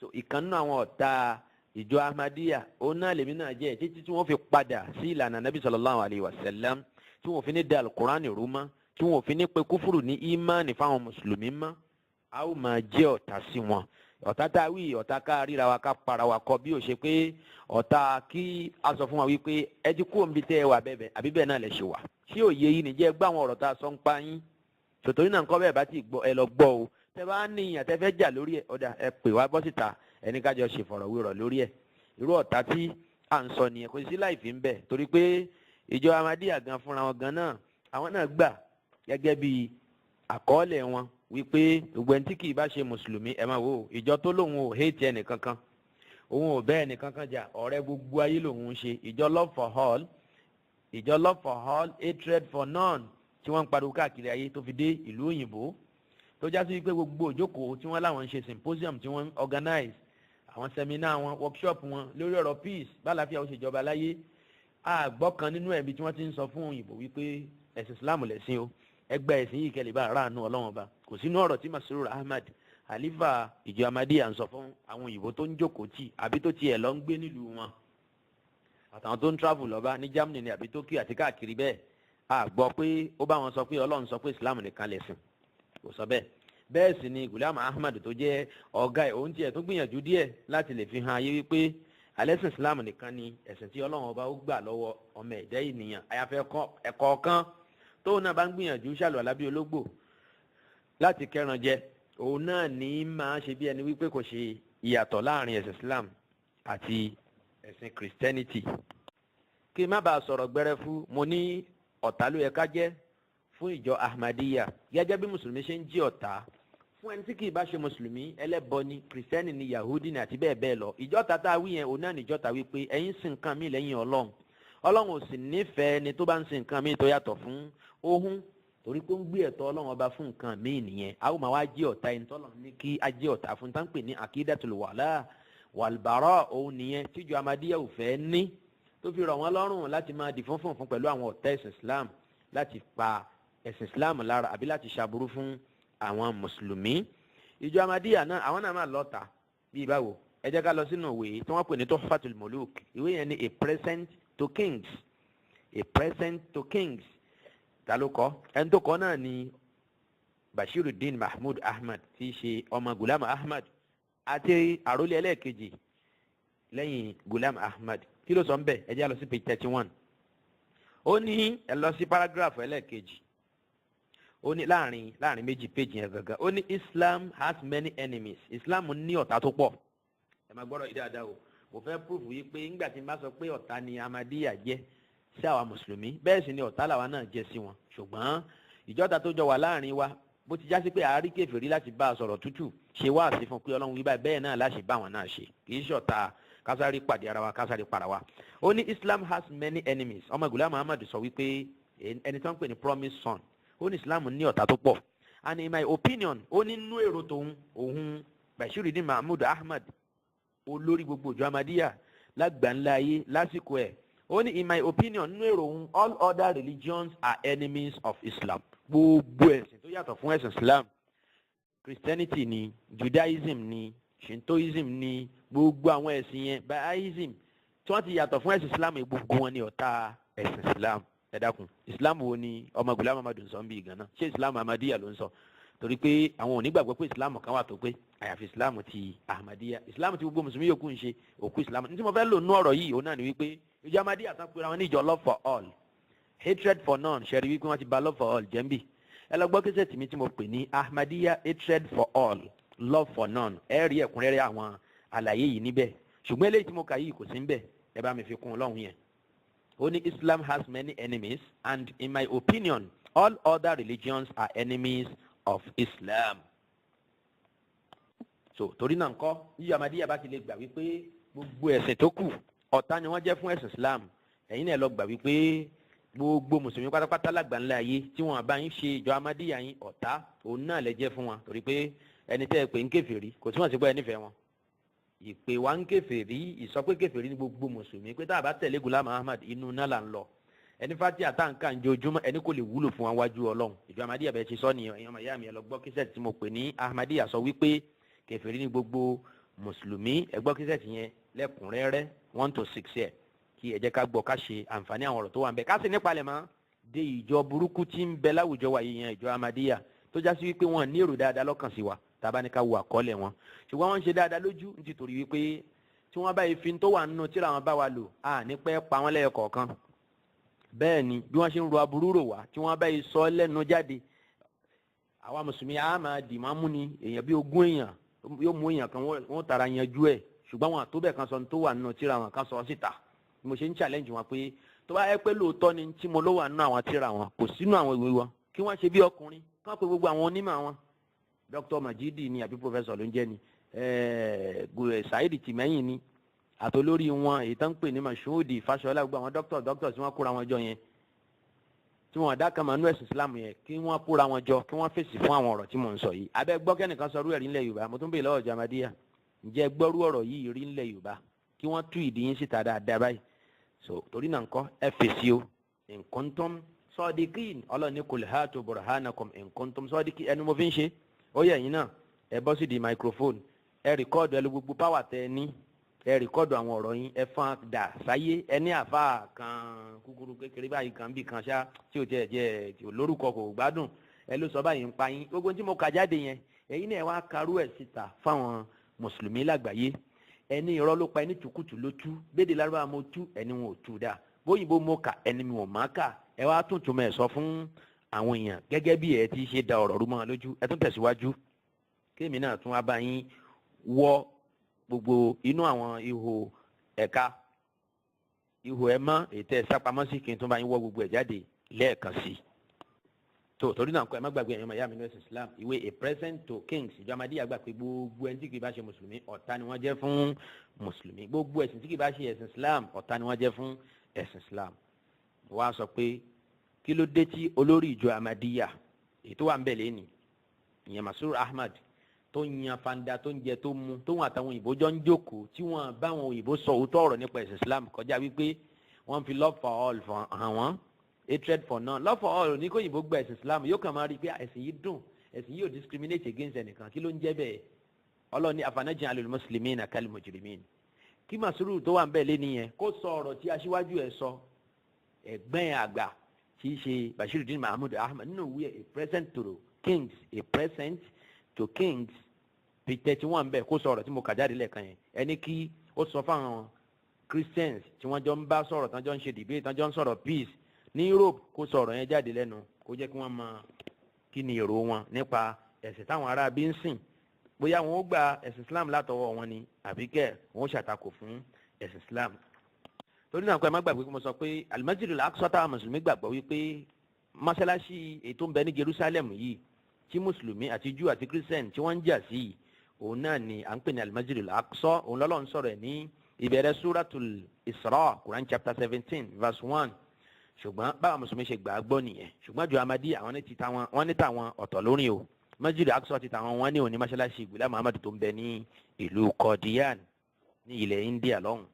so ìkan nínú àwọn ọ̀tá ìjọ Ahmadiyya òun náà lèmi náà jẹ́ títí tí wọ́n fi padà sí ìlànà Nabi sallallahu alayhi wa sallam, tí wọ́n fi ní da Al-Qur'an rú mọ́, tí wọ́n fi ní pé kúfùrù ní ìmánì fáwọn mùsùlùmí mọ́. a ó máa jẹ́ ọ̀tá sí wọn. ọ̀tá tá a wí ọ̀tá ká ríra wa ká para wa kọ, bí ó ṣe pé ọ̀tá kí a sọ fún wa wípé ẹ ti kú òǹbí tẹ́ ẹ wà bẹ́ẹ̀ àbí bẹ́ẹ̀ náà lè ṣe wà. ṣé òye yìí nìjẹ́ gbọ́ àwọn ọ̀rọ̀ tá a sọ ń pa yín? tòtòrí náà nǹkan bẹ́ẹ̀ bá ti gbọ́ ẹ lọ gbọ́ o. tẹ bá ní ìyàn tẹ fẹ́ jà lórí ẹ ọ̀dà ẹ pè wá bọ́ síta ẹni kájọ ṣèfọ̀rọ̀wérọ̀ lórí ẹ. irú ọ̀tá tí à ń sọ nìyẹn, kò sí láì fi ń bẹ̀, torí pé ìjọ Ahmadiyya gan fúnra wọn gan náà àwọn náà gbà gẹ́gẹ́ bí àkọọ́lẹ̀ wọn wípé gbogbo ẹni tí kì í bá ṣe mùsùlùmí ẹ máa wò ìjọ tó lòun ò hate ẹnìkankan, òun ò bẹ́ ẹnìkankan jà, ọ̀rẹ́ gbogbo ayé lòun ń ṣe. ìjọ love for all, ìjọ love for all, hatred for none tí wọ́n ń pariwo káàkiri ayé tó fi dé ìlú òyìnbó, tó já sí wípé gbogbo òjókòó tí wọ́n láwọn ń ṣe symposium tí wọ́n organize, àwọn seminar wọn, workshop wọn lórí ọ̀rọ̀ peace bálàáfíà ó ṣe jọba láyé. àgbọ̀ kan nínú ẹ̀bí tí wọ́n ti ń sọ fún òyìnbó wípé ẹ̀sìn Islam lẹ̀sìn o, ẹgbẹ́ ẹ̀sìn yìí kẹ́lẹ́ bá aráàánú Ọlọ́run ọba. kò sínú ọ̀rọ̀ tí Masroor Ahmad Khalifa ìjọ Ahmadiyya ń sọ fún àwọn òyìnbó tó ń jókòó tì àbí tó tiẹ̀ lọ ń gbé nílùú wọn. àtàwọn tó ń travel lọ́ba ní Germany ní àbí Tokyo àti káàkiri bẹ́ẹ̀ a gbọ́ pé ó bá wọn sọ pé Ọlọ́run sọ pé Islam nìkan lẹ̀sìn kò sọ bẹ́ẹ̀. Bẹ́ẹ̀ sì ni Ghulam Ahmad tó jẹ́ ọ̀gá ẹ̀ òun tiẹ̀ tó gbìyànjú díẹ̀ láti lè fi hàn ayé wípé alẹ́sìn Islam nìkan ni ẹ̀sìn tí Ọlọ́run ọba ó gbà lọ́wọ́ ọmọ ẹ̀dá ènìyàn. àyàfẹ́ ẹ̀kọ́ kan tóun náà bá ń gbìyànjú ṣàlùwàlá bí ológbò láti kẹran jẹ, òun náà ní máa ṣe bí ẹni wípé kò ṣe ìyàtọ̀ láàrin ẹ̀sìn Islam àti ẹ̀sìn Christianity. Kí n má bàa sọ̀rọ̀ gbẹrẹfu, mo ní ọ̀tá ló yẹ ká jẹ́ fún ìjọ Ahmadiyya gẹ́gẹ́ bí mùsùlùmí ṣe ń jí ọ̀tá fún ẹni tí kì í bá ṣe mùsùlùmí, ẹlẹ́bọ ni, kìrìsìtẹ́nì ni, yahudi ni àti bẹ́ẹ̀ bẹ́ẹ̀ lọ. ìjọta tá a wí yẹn òun náà níjọta wípé ẹ̀yin sìn nǹkan mi lẹ́yìn Ọlọ́run. Ọlọ́run ò sì nífẹ̀ẹ́ ni tó bá ń sìn nǹkan mi tó yàtọ̀ fún ohun, torí pé ó ń gbé ẹ̀tọ́ Ọlọ́run ọba fún nǹkan mi nìyẹn. a ó máa wá jí ọ̀tá ẹni tọ́lọ̀ ní kí a jí ọ̀tá fún tá ń pè ní akidatul wala wal bara, òun nìyẹn tíjọ Ahmadiyya ò fẹ́ ní, tó fi rọ̀ wọ́n lọ́rùn láti máa dì fúnfún pẹ̀lú àwọn ọ̀tá ẹ̀sìn Islam láti pa ẹ̀sìn Islam lára àbí láti ṣàbúrú fún àwọn mùsùlùmí. ìjọ Ahmadiyya náà àwọn náà máa lọ́ta bíi báwo. ẹ jẹ́ ká lọ sínú ìwé tí wọ́n pè ní Tuhfatul Muluk. ìwé yẹn ni a present to kings, a present to kings. ta ló kọ? ẹni tó kọ náà ni Bashiruddin Mahmud Ahmad tí í ṣe ọmọ Ghulam Ahmad àti àrólé ẹlẹ́ẹ̀kejì lẹ́yìn Ghulam Ahmad. kí ló sọ ń bẹ̀? ẹ jẹ́ lọ sí page 31. ó ní ẹ lọ sí paragraph ẹlẹ́ẹ̀kejì. ó ní láàrin méjì page yẹn gangan. ó ní Islam has many enemies. Islam ní ọ̀tá tó pọ̀. ẹ máa gbọ́dọ̀ yìí dáadáa o. mo fẹ́ proof yìí pé ńgbà tí n bá sọ pé ọ̀tá ni Ahmadiyya jẹ́ sí àwa mùsùlùmí, bẹ́ẹ̀ sì ni ọ̀tá làwa náà jẹ́ sí wọn. ṣùgbọ́n ìjọta tó jọ wà láàrin wa, bó ti já sí pé àárí kèfèrí láti bá a sọ̀rọ̀ tútù ṣe wá sí fún pé Ọlọ́run wí báyìí, bẹ́ẹ̀ náà láṣẹ bá wọn náà ṣe. kì í ṣọ̀tá kásáré pàdé ara wa, kásáré para wa. ó ní Islam has many enemies. ọmọ Ghulam Ahmad sọ wípé ẹni tó ń pè ní promise son, ó ní Islam ní ọ̀tá tó pọ̀. and in my opinion, ó ní nínú èrò tòun, òun Bashiruddin Mahmud Ahmad, olórí gbogbo ìjọ Ahmadiyya lágbàńlá ayé lásìkò ẹ̀, ó ní in my opinion, nínú èrò òun, all other religions are enemies of Islam. gbogbo ẹ̀sìn tó yàtọ̀ fún ẹ̀sìn Islam, Christianity ni, Judaism ni, Shintoism ni, gbogbo àwọn ẹ̀sìn yẹn, Bahaism, tí wọ́n ti yàtọ̀ fún ẹ̀sìn Islam, gbogbo wọn ni ọ̀tá ẹ̀sìn Islam. ẹ dákun, Islam wo ni ọmọ Ghulam Ahmad ń sọ ń bí ìgànnà? ṣé Islam Ahmadiyya ló ń sọ? torí pé àwọn ò ní gbàgbọ́ pé Islam kan wà tó pé àyàfi Islam ti Ahmadiyya. Islam ti gbogbo mùsùlùmí yòókù ń ṣe òkú Islam. ní tí mo fẹ́ lò nú ọ̀rọ̀ yìí òun náà ni wípé ìjọ Ahmadiyya tán pera wọn ní ìjọ love for all, hatred for none. ṣe rí wípé wọ́n ti bà love for all jẹ́ ń bì. ẹ lọ gbọ́ kíṣẹ́ tìmí tí mo pè ní Ahmadiyya hatred for all, love for none. ẹ rí ẹ̀kúnrẹ́rẹ́ àwọn àlàyé yìí níbẹ̀, ṣùgbọ́n eléyìí tí mo kà yìí kò sí níbẹ̀. ẹ bá mi fi kún un lọ́hùn yẹn. ó ní Islam has many enemies and in my opinion all other religions are enemies of Islam. so torí náà ńkọ́ yíyọ Ahmadiyya bá ti lè gbà wípé gbogbo ẹ̀sìn tó kù ọ̀tá ni wọ́n jẹ́ fún ẹ̀sìn Islam, ẹ̀yin náà lọ gbà wípé gbogbo mùsùlùmí pátápátá lágbàńlá ayé tí wọ́n bá ń ṣe ìjọ Ahmadiyya yín ọ̀tá òun náà lè jẹ́ fún wọn. torí pé ẹni tẹ́ ẹ pè ń kèfèrí kò túmọ̀ sí pé ẹ nífẹ̀ẹ́ wọn. ìpè wa ń kèfèrí, ìsọpé kèfèrí ní gbogbo mùsùlùmí, pé tá a bá tẹ̀lé Ghulam Ahmad inú náà là ń lọ. ẹni fati àtàǹkà ń jojúmọ́ ẹni kò lè wúlò fún wa wájú Ọlọ́run. ìjọ Ahmadiyya bẹ́ẹ̀ ti sọ nìyẹn. ẹ̀yin ọmọ ìyá mi ẹ lọ gbọ́ kíṣẹ́ tí mo pè ní Ahmadiyya sọ wípé kèfèrí ní gbogbo mùsùlùmí. ẹ gbọ́ kíṣẹ́ yẹn lẹ́kùnrẹ́rẹ́ 1 to 6 yẹ kí ẹ jẹ́ ká gbọ́ ká ṣe àǹfààní àwọn ọ̀rọ̀ tó wà ń bẹ, ká sì nípalẹ̀ mọ́ de ìjọ burúkú tí ń bẹ láwùjọ wa yìí yẹn, ìjọ Ahmadiyya, tó já sí wípé wọn ní èrò dáadáa lọ́kàn sí wa tá a bá ní ká wo àkọọ́lẹ̀ wọn. ṣùgbọ́n wọ́n ń ṣe dáadáa lójú nítorí wípé tí wọ́n bá ìfin tó wà nínú tíra wọn bá wa lò à ní pẹ́ pa wọ́n lẹ́ẹ̀kọ̀ọ̀kan. bẹ́ẹ̀ ni bí wọ́n ṣe ń ro aburú rò wá tí wọ́n bá yìí sọ lẹ́nu jáde, àwa mùsùlùmí á máa dì máa mú ni èèyàn bí 20 èèyàn yóò mú èèyàn kan wọ́n tara yanjú ẹ̀, ṣùgbọ́n wọn àtúbẹ̀ kan sọ tó wà nínú tíra wọn kan sọ síta. mo ṣe ń challenge wọn pé tó bá yẹ pé lóòótọ́ ni tí mo ló wà nínú àwọn tíra wọn kò sínú àwọn ìwé wọn, kí wọ́n ṣe bí ọkùnrin kán pé gbogbo àwọn onímọ̀ wọn, Dr. Majidi ni àbí professor ló ń jẹ́ ni, Sa'īd Tìmẹ́yìn ni, àtolórí wọn èyí tó ń pè ní Mashoodi Fáṣọlá, gbogbo àwọn doctors tí wọ́n kóra wọn jọ yẹn, tí wọ́n dá kan mọ́ nínú ẹ̀sìn Islam yẹn, kí wọ́n kóra wọn jọ kí wọ́n fèsì fún àwọn ọ̀rọ̀ tí mò ń sọ yìí. abẹ́ gbọ́ kẹ́nìkan sọ rú ẹ̀rí ńlẹ̀ Yorùbá, mo tún bèèrè lọ́wọ́ ìjọ Ahmadiyya, ǹjẹ́ gbọ́rú ọ̀rọ̀ yìí rí ńlẹ̀ Yorùbá? kí wọ́n tú ìdí yín síta dáadáa báyìí. so torí náà ńkọ́ ẹ fèsì o, in kuntum sadiqin, ọlọ́ọ̀ni kul hatu burhanakum in kuntum sadiqin. ẹnu mo fi ń ṣe, ó yẹ ẹ̀yin náà ẹ bọ́ sí di microphone, ẹ rìkọ́ọ̀dù ẹ lu gbogbo power tẹ ẹ ní ẹ rìkọ́dù àwọn ọ̀rọ̀ yín ẹ fọ́n dà sáyé ẹni àfa kan kúkúrú kékeré báyìí kan bí kan ṣá tí ò tiẹ̀ jẹ́ tí ò lórúkọ kò gbádùn ẹ ló sọ báyìí ń pa yín gbogbo tí mo kà jáde yẹn ẹ̀yin náà wá karú ẹ̀ síta fáwọn mùsùlùmí lágbàáyé ẹni irọ́ ló pa ẹni tùkùtù ló tú bédè lárúbáwá mo tú ẹni wọn ò tú dáa bóyìnbó mo kà ẹni mi ò má kà ẹ wá tún túmọ̀ ẹ̀ sọ fún àwọn èèyàn gẹ́gẹ́ bí ẹ ti ṣe da ọ̀rọ̀ rú mọ́ wọn lójú ẹ tún tẹ̀síwájú kéèmí náà tún wá bá yín wọ gbogbo inú àwọn ihò ẹ̀ka ihò ẹ̀ mọ́ ètò ẹ̀ sápamọ́ sí kí n tún bá yín wọ gbogbo ẹ̀ jáde lẹ́ẹ̀kan sí i torí náà kọ́ ẹ má gbàgbé ẹ̀yàn mayami ní ẹ̀sìn Islam ìwé a present to kings ìjọ Ahmadiyya gbà pé gbogbo ẹni tí kì í bá ṣe mùsùlùmí ọ̀tá ni wọ́n jẹ́ fún mùsùlùmí gbogbo ẹ̀sìn tí kì í bá ṣe ẹ̀sìn Islam ọ̀tá ni wọ́n jẹ́ fún ẹ̀sìn Islam wọ́n á sọ pé kí ló dé tí olórí ìjọ Ahmadiyya èyí tó wà ń bẹ̀ lẹ́nìí ìyẹn Masur Ahmad tó yan fanda tó ń jẹ tó mu tó wọn àtàwọn òyìnbó jọ ń jókòó tí wọn bá wọn òyìnbó sọ òótọ́ ọ̀rọ̀ nípa ẹ̀sìn Islam kọjá wípé wọ́n fi love for all hàn wọ́n hatred for none love for all ní kó òyìnbó gba ẹ̀sìn Islam yóò kàn máa rí i pé ẹ̀sìn yìí dùn ẹ̀sìn yìí ò discriminate against ẹnìkan kí ló ń jẹ́ bẹ́ẹ̀ Ọlọ́run ní afanaj'alul muslimina kal mujrimin kí Masuru tó wà ń bẹ̀ lé nìyẹn kó sọ ọ̀rọ̀ tí aṣíwájú ẹ̀ sọ ẹ̀gbẹ́ àgbà tí í ṣe Bashiruddin Mahmud Ahmad nínú ìwé a present to kings page 31 bẹ́ẹ̀ kó sọ ọ̀rọ̀ tí mo kà jáde lẹ́ẹ̀kan yẹn ẹni kí ó sọ fáwọn Christians tí wọ́n jọ ń bá sọ̀rọ̀ tán jọ ń ṣe debate tán jọ ń sọ̀rọ̀ peace ní Europe kó sọ ọ̀rọ̀ yẹn jáde lẹ́nu kó jẹ́ kí wọ́n mọ kí ni èrò wọn nípa ẹ̀sìn táwọn ará bí ń sìn bóyá wọn ó gba ẹ̀sìn Islam látọwọ́ wọn ni àbí kẹ́ wọn ó ṣàtakò fún ẹ̀sìn Islam torí náà kọ́ ẹ má gbàgbé kí mo sọ pé Al-Masjidul Aqsa táwọn mùsùlùmí gbàgbọ́ wípé mọ́ṣáláṣí ètò ń bẹ ní Jerusalem yìí tí mùsùlùmí àti Júù àti Christian tí wọ́n ń jà sí yìí òun náà ni à ń pè ní Al-Masjidul Aqsa òun lọ́lọ́run sọ̀rọ̀ ẹ̀ ní ìbẹ̀rẹ̀ Suratul Isra Quran chapter 17 verse 1 ṣùgbọ́n báwa mùsùlùmí ṣe gbà á gbọ́ nìyẹn ṣùgbọ́n jọ Ahmadiyya àwọn ní tàwọn ọ̀tọ̀ lórí o Masjidul Aqsa ti tàwọn wọn ní òní mọ́ṣáláṣí Ghulam Muhammad tó ń bẹ ní ìlú Qadian ní ilẹ̀ India lọ́hùn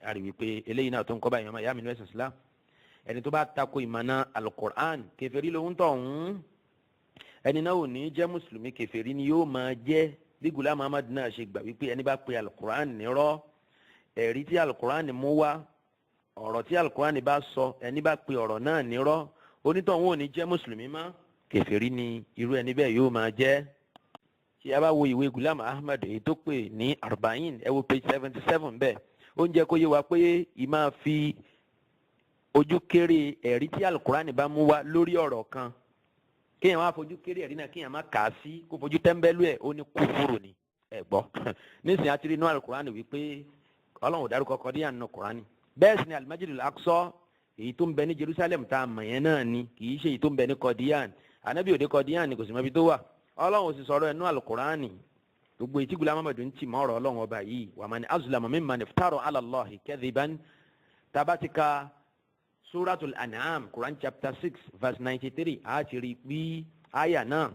a rí wípé eléyìí náà tó ń kọ́ báyìí ọmọ ìyá mi ní ẹ̀sìn Islam ẹni tó bá tako ìmọ̀nà Al-Qur'an kèfèrí lòun tọ̀ ń ẹni náà ò ní jẹ́ mùsùlùmí kèfèrí ni yóò máa jẹ́ bí Ghulam Muhammad náà ṣe gbà wípé ẹni bá pe Al-Qur'an nírọ́ ẹ̀rí tí Al-Qur'an mú wá ọ̀rọ̀ tí Al-Qur'an bá sọ ẹni bá pe ọ̀rọ̀ náà nírọ́ onítọ̀hún ò ní jẹ́ mùsùlùmí mọ́ kèfèrí ni irú ẹni bẹ́ẹ̀ yóò máa jẹ́ tí a bá wo ìwé Ghulam Ahmad èyí tó pè ní Arba'in ẹ wo page 77 bẹ́ẹ̀ ó ń jẹ́ kó yé wa pé ìmáa fi ojú kéré ẹ̀rí tí Al-Qur'an bá mú wá lórí ọ̀rọ̀ kan kéèyàn wá fojú kéré ẹ̀rí náà kéèyàn má kà á sí kó fojú tẹ́ḿbẹ́lú ẹ̀ ó ní kúfúrù ni ẹ̀ gbọ́ nísìnyí a ti rí inú Al-Qur'an wípé Ọlọ́run ò dárúkọ Qadian nínú Qur'an bẹ́ẹ̀ sì ni Al-Masjidul Aqsa èyí tó ń bẹ ní Jerusalem tá a mọ̀ yẹn náà ni kì í ṣe èyí tó ń bẹ ní Qadian Ànábì òde Qadian ni kò sì mọ ibi tó wà Ọlọ́run ò sì sọ̀rọ̀ ẹnu Al-Qur'an gbogbo ètí Ghulam Muhammad ń tì mọ́ ọ̀rọ̀ Ọlọ́run ọba yìí wa man azlamu mimman iftara ala Allahi kadhiban tabatika Suratul An'am Quran chapter 6 verse 93 a ti rí bí àyà náà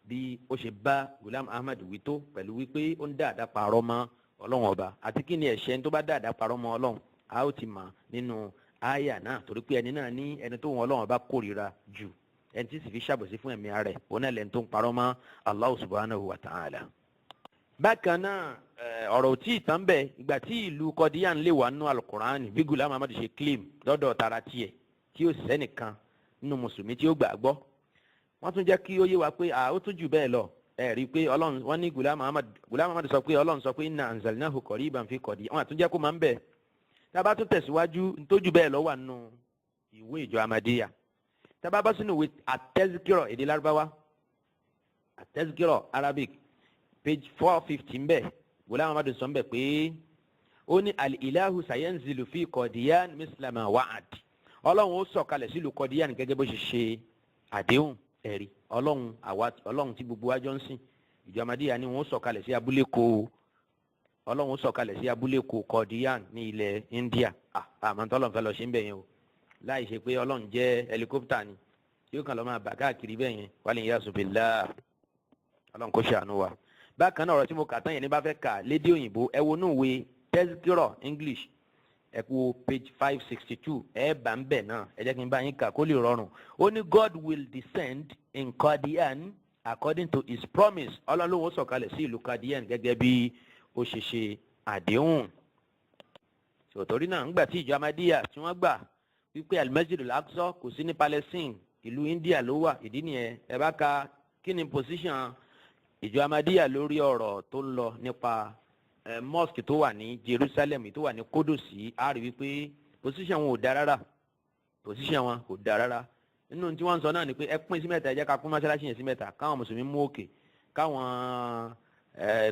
bí ó ṣe bá Ghulam Ahmad wí tó pẹ̀lú wípé ó ń dáadáa parọ́ mọ́ Ọlọ́run ọba àti kí ni ẹ̀ṣẹ̀ tó bá dáadáa parọ́ mọ́ Ọlọ́run a ó ti mọ̀ nínú àyà náà torí pé ẹni náà ní ẹni tó wọn Ọlọ́run ọba kórìíra jù ẹni tí sì fi ṣàbòsí fún ẹ̀mí rẹ̀ òun náà lẹ́ni tó ń parọ́ mọ́ Allah subhanahu wa ta'ala. bákan náà ọ̀rọ̀ tí ìtàn bẹ̀ ìgbà tí ìlú Qadian lè wà nínú Al-Qur'an bí Ghulam Muhammad ṣe claim lọ́dọ̀ tara tiẹ̀ tí ó sẹ́nìkan nínú mùsùlùmí tí ó gbà gbọ́ wọ́n tún jẹ́ kí ó yé wa pé ó tún jù bẹ́ẹ̀ lọ rí i pé Ọlọ́run wọ́n ní Ghulam Muhammad sọ pé Ọlọ́run sọ pé inna anzalnahu qariban fi Qadian wọ́n àtúnjẹ́ kó máa ń bẹ̀ tá a bá tún tẹ̀síwájú ntójú bẹ́ẹ̀ lọ wà nínú ìwé ìjọ Ahmadiyya tá a bá bá sínú ìwé at-Tazkira èdè Lárúbáwá at-Tazkira Arabic page 450 ń bẹ̀ Ghulam Muhammad sọ ń bẹ̀ pé ó ní al-ilahu sayanzilu fi Qadian misla ma wa'ad Ọlọ́run ó sọ̀kalẹ̀ sílùú Qadian gẹ́gẹ́ bó ṣe ṣe àdéhùn ẹ̀rí Ọlọ́run tí gbogbo wa jọ ń sìn ìjọ Ahmadiyya ni wọ́n sọ̀kalẹ̀ sí abúlé ko Ọlọ́run sọ̀kalẹ̀ sí abúlé ko Qadian ní ilẹ̀ India àmọ́tọ́lọ́n fẹ́ lọ ṣe ń bẹ̀ yẹn o láì ṣe pé Ọlọ́run jẹ́ helicopter ni tí ó kàn lọ́ máa bà káàkiri bẹ́ẹ̀ yẹn wal iyazu billah Ọlọ́run kó ṣàánú wa. bákan náà ọ̀rọ̀ tí mo kà tán yẹn ní bá fẹ́ kà lédè òyìnbó ẹ wo inú ìwé Tazkira English ẹ kú page 562 ẹ bá ń bẹ̀ náà ẹ jẹ́ kí n bá yín kà kó lè rọrùn ó ní God will descend in Qadian according to his promise Ọlọ́run ló ń sọ̀kalẹ̀ sí ìlú Qadian gẹ́gẹ́ bí ó ṣe ṣe àdéhùn torí náà ńgbà tí ìjọ Ahmadiyya tí wọ́n gbà wípé al-Masjid al-Aqsa kò sí ní Palestine ìlú India ló wà, ìdí nìyẹn ẹ bá ka kí ni position ìjọ Ahmadiyya lórí ọ̀rọ̀ tó ń lọ nípa mosque tó wà ní Jerusalem tó wà ní Kodosi, a rí wípé position wọn ò dá rárá, position wọn kò dá rárá. Nínú tí wọ́n ń sọ náà ni pé ẹ pín sí mẹ́ta, ẹ jẹ́ ká pín mọ́ṣáláṣí yẹn sí mẹ́ta, káwọn mùsùlùmí mú òkè, káwọn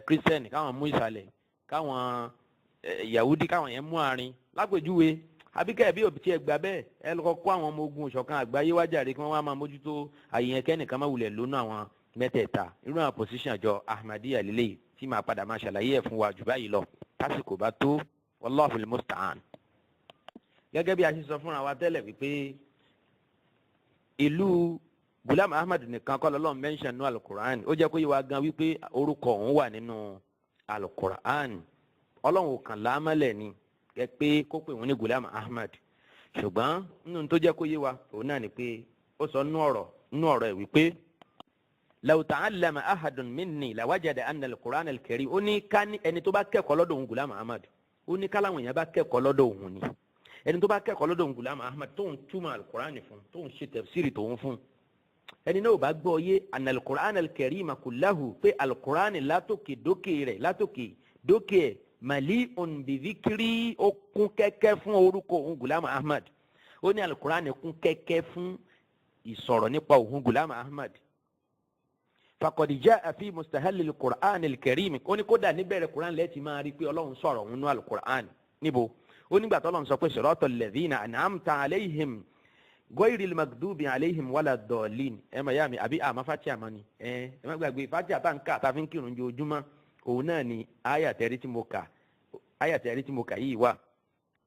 kírísítẹ́nì káwọn mú ìsàlẹ̀, káwọn Yahudi káwọn yẹn mú àárín. Lápèjúwe àbíkẹ́ bí òbí tí ẹ gbà bẹ́ẹ̀ ẹ lọ́kọ́ kó àwọn ọmọ ogun ìṣọ̀kan àgbáyé wá jàre kí wọ́n wá máa mójútó àyè yẹn kẹ́nìkan má wulẹ̀ lónú àwọn mẹ́tẹ̀ẹ̀ta. Irú àwọn position àjọ Ahmadiyya lélẹ́yìí tí màá padà máa ṣàlàyé ẹ̀ fún wa jù báyìí lọ tásìkò bá tó, wallahul musta'an. Gẹ́gẹ́ bí a ṣe sọ fúnra wa tẹ́lẹ̀ wípé ìlú Ghulam Ahmad nìkan kọ́ lọ́lọ́run mention nínú alukur'an, ó jẹ́ kó yé wa gan wípé orúkọ òun wà nínú alukur'an. Ọlọ́run ò kàn lámọ́lẹ̀ ni gẹ́ pé kó pè wọ́n ní Ghulam Ahmad, ṣùgbọ́n nínú tó jẹ́ kó yé wa òun náà ni pé ó sọ nínú ọ̀rọ̀ ẹ̀ wípé law ta'allama ahadun minni lawajada anna al-Qur'an al-Karim, ó ní ká ní ẹni tó bá kẹ́kọ̀ọ́ lọ́dọ̀ òun Ghulam Ahmad, ó ní káláwọn èèyàn bá kẹ́kọ̀ọ́ lọ́dọ̀ òun ni ẹni tó bá kẹ́kọ̀ọ́ lọ́dọ̀ òun Ghulam Ahmad tóun túmọ̀ al-Qur'an fún tóun ṣe tafsiri tóun fún ẹni náà ò bá gbọ́ yé anna al-Qur'an al-Karim kullahu, pé al-Qur'an látòkè dókè rẹ̀ látòkè dókè ẹ̀ mali'un bi dhikri, ó kún kẹ́kẹ́ fún orúkọ òun Ghulam Ahmad. Ó ní al-Qur'an kún kẹ́kẹ́ fún ìsọ̀rọ̀ nípa òun Ghulam Ahmad. faqad ja'a fi mustahall al-Qur'an al-Karim, ó ní kódà níbẹ̀rẹ̀ Qur'an lẹ́tì máa rí pé Ọlọ́run sọ̀rọ̀ òun nú al-Qur'an níbo. Ó nígbà tó Ọlọ́run sọ pé siratal ladhina an'amta alayhim ghayril maghdubi alayhim walad dallin. ẹ máa yá mi àbí àmọ́ Fatiha mọ́ ni ẹ má gbàgbé Fatiha tá ń kà tá fi ń kírun ojoojúmọ́ òun náà ni ayàtẹ̀rí tí mo kà yìí wà.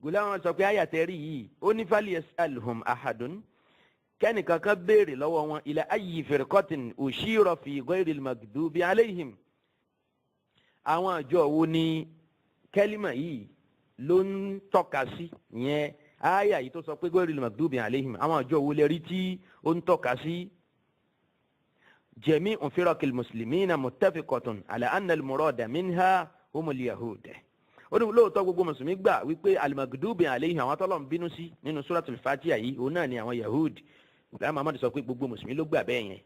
Ghulam sọ pé ayàtẹ̀rí yìí ó ní falyas'alhum ahadun, kẹ́nìkan kan béèrè lọ́wọ́ wọn ila ayyi firqatin ushira fi ghayril maghdubi alayhim. àwọn àjọ wo ni kẹ́límà yìí ló ń tọ́ka sí, yẹn ayà yìí tó sọ pé ghayril maghdubi alayhim, àwọn àjọ wo lè rí tí ó ń tọ́ka sí. جميع فرق المسلمين متفقة على أن المراد منها هم اليهود. ó ní lóòótọ́ gbogbo mùsùlùmí gbà wípé al-maghdubi alayhim àwọn tọ́lọ̀ ń bínú sí nínú suratul Fatiha yìí òun náà ni àwọn Yahudi. Ghulam Ahmad sọ pé gbogbo mùsùlùmí ló gbà bẹ́ẹ̀ yẹn.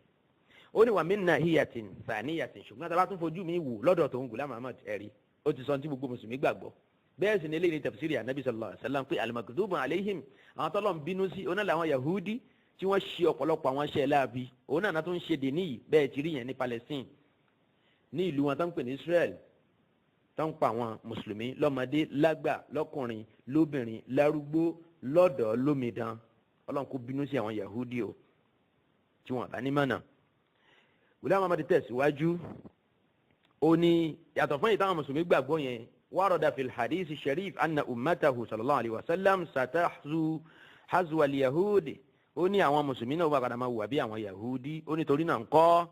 ó ní wa min nahiyatin thaniyatin, ṣùgbọ́n tá a bá tún fojú mi wò lọ́dọ̀ tòun Ghulam Ahmad ẹ̀rí ó ti sọ ní tí gbogbo mùsùlùmí gbàgbọ́. bẹ́ẹ̀ sì ni eléyìí ní tafsiri Ànábì sallallahu alaihi wasallam pé al-maghdubi alayhim àwọn tọ́lọ̀ ń bínú sí òun náà làwọn Yahudi tí wọ́n ṣe ọ̀pọ̀lọpọ̀ àwọn iṣẹ́ láabi. òun náà tó ń ṣe dè níyì bẹ́ẹ̀ ti rí yẹn ní Palestine ní ìlú wọn tó ń pè ní Israel, tó ń pa àwọn mùsùlùmí lọ́mọdé lágbà lọ́kùnrin lóbìnrin lárúgbó lọ́dọ̀ lómidan. Ọlọ́run kó bínú sí àwọn Yahudi o tí wọ́n bá ní mọ̀nà. Ghulam Ahmad tẹ̀síwájú ó ní yàtọ̀ fún ìtàn mùsùlùmí gbàgbọ́ yẹn warada fil hadith sharif anna ummatahu sallallahu alayhi wa sallam satahzu hazwa al-yahudi, ó ní àwọn mùsùlùmí náà wà padà máa wà bí àwọn Yahudi. ó ní torí náà ń kọ́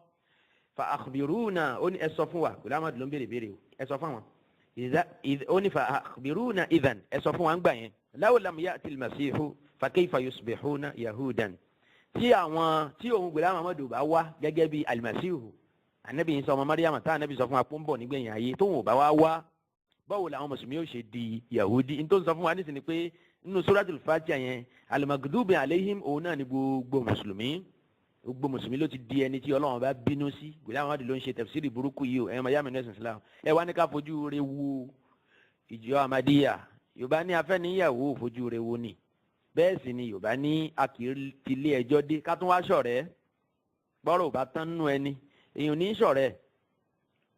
fa akhbiruna, ó ní ẹ sọ fún wa. Ghulam Ahmad ló ń béèrè o, ẹ sọ fún wọn. ó ní fa akhbiruna idhan, ẹ sọ fún wa ń gbà yẹn law lam ya'ti al-masihu fa kayfa yusbihuna yahudan. tí òun Ghulam Ahmad bá wá gẹ́gẹ́ bí al-masihu anabi Isa ọmọ Maryam tá anabi sọ fún wa pé ń bọ̀ nígbẹ̀yìn ayé, tóun ò bá wá báwo làwọn mùsùlùmí yóò ṣe di Yahudi. n tó ń sọ fún wa nísìnyí pé nínú suratul Fatiha yẹn al-maghdubi alayhim òun náà ni gbogbo mùsùlùmí ló ti di ẹni tí Ọlọ́run bá bínú sí. Ghulam Ahmad ló ń ṣe tafsiri burúkú yìí o, ẹ̀yàn mayami nẹ́sìn Islam. ẹ wá ní ká fojú rẹ wo ìjọ Ahmadiyya. Yorùbá ní afẹ́ níyàwó fojú rẹ wo ni, bẹ́ẹ̀ sì ni Yorùbá ní akiri tilé ẹjọ́ dé ká tún wá ṣọ̀rẹ́. gbọ́rọ̀ ò bá tán nínú ẹni èèyàn ní ṣọ̀rẹ́.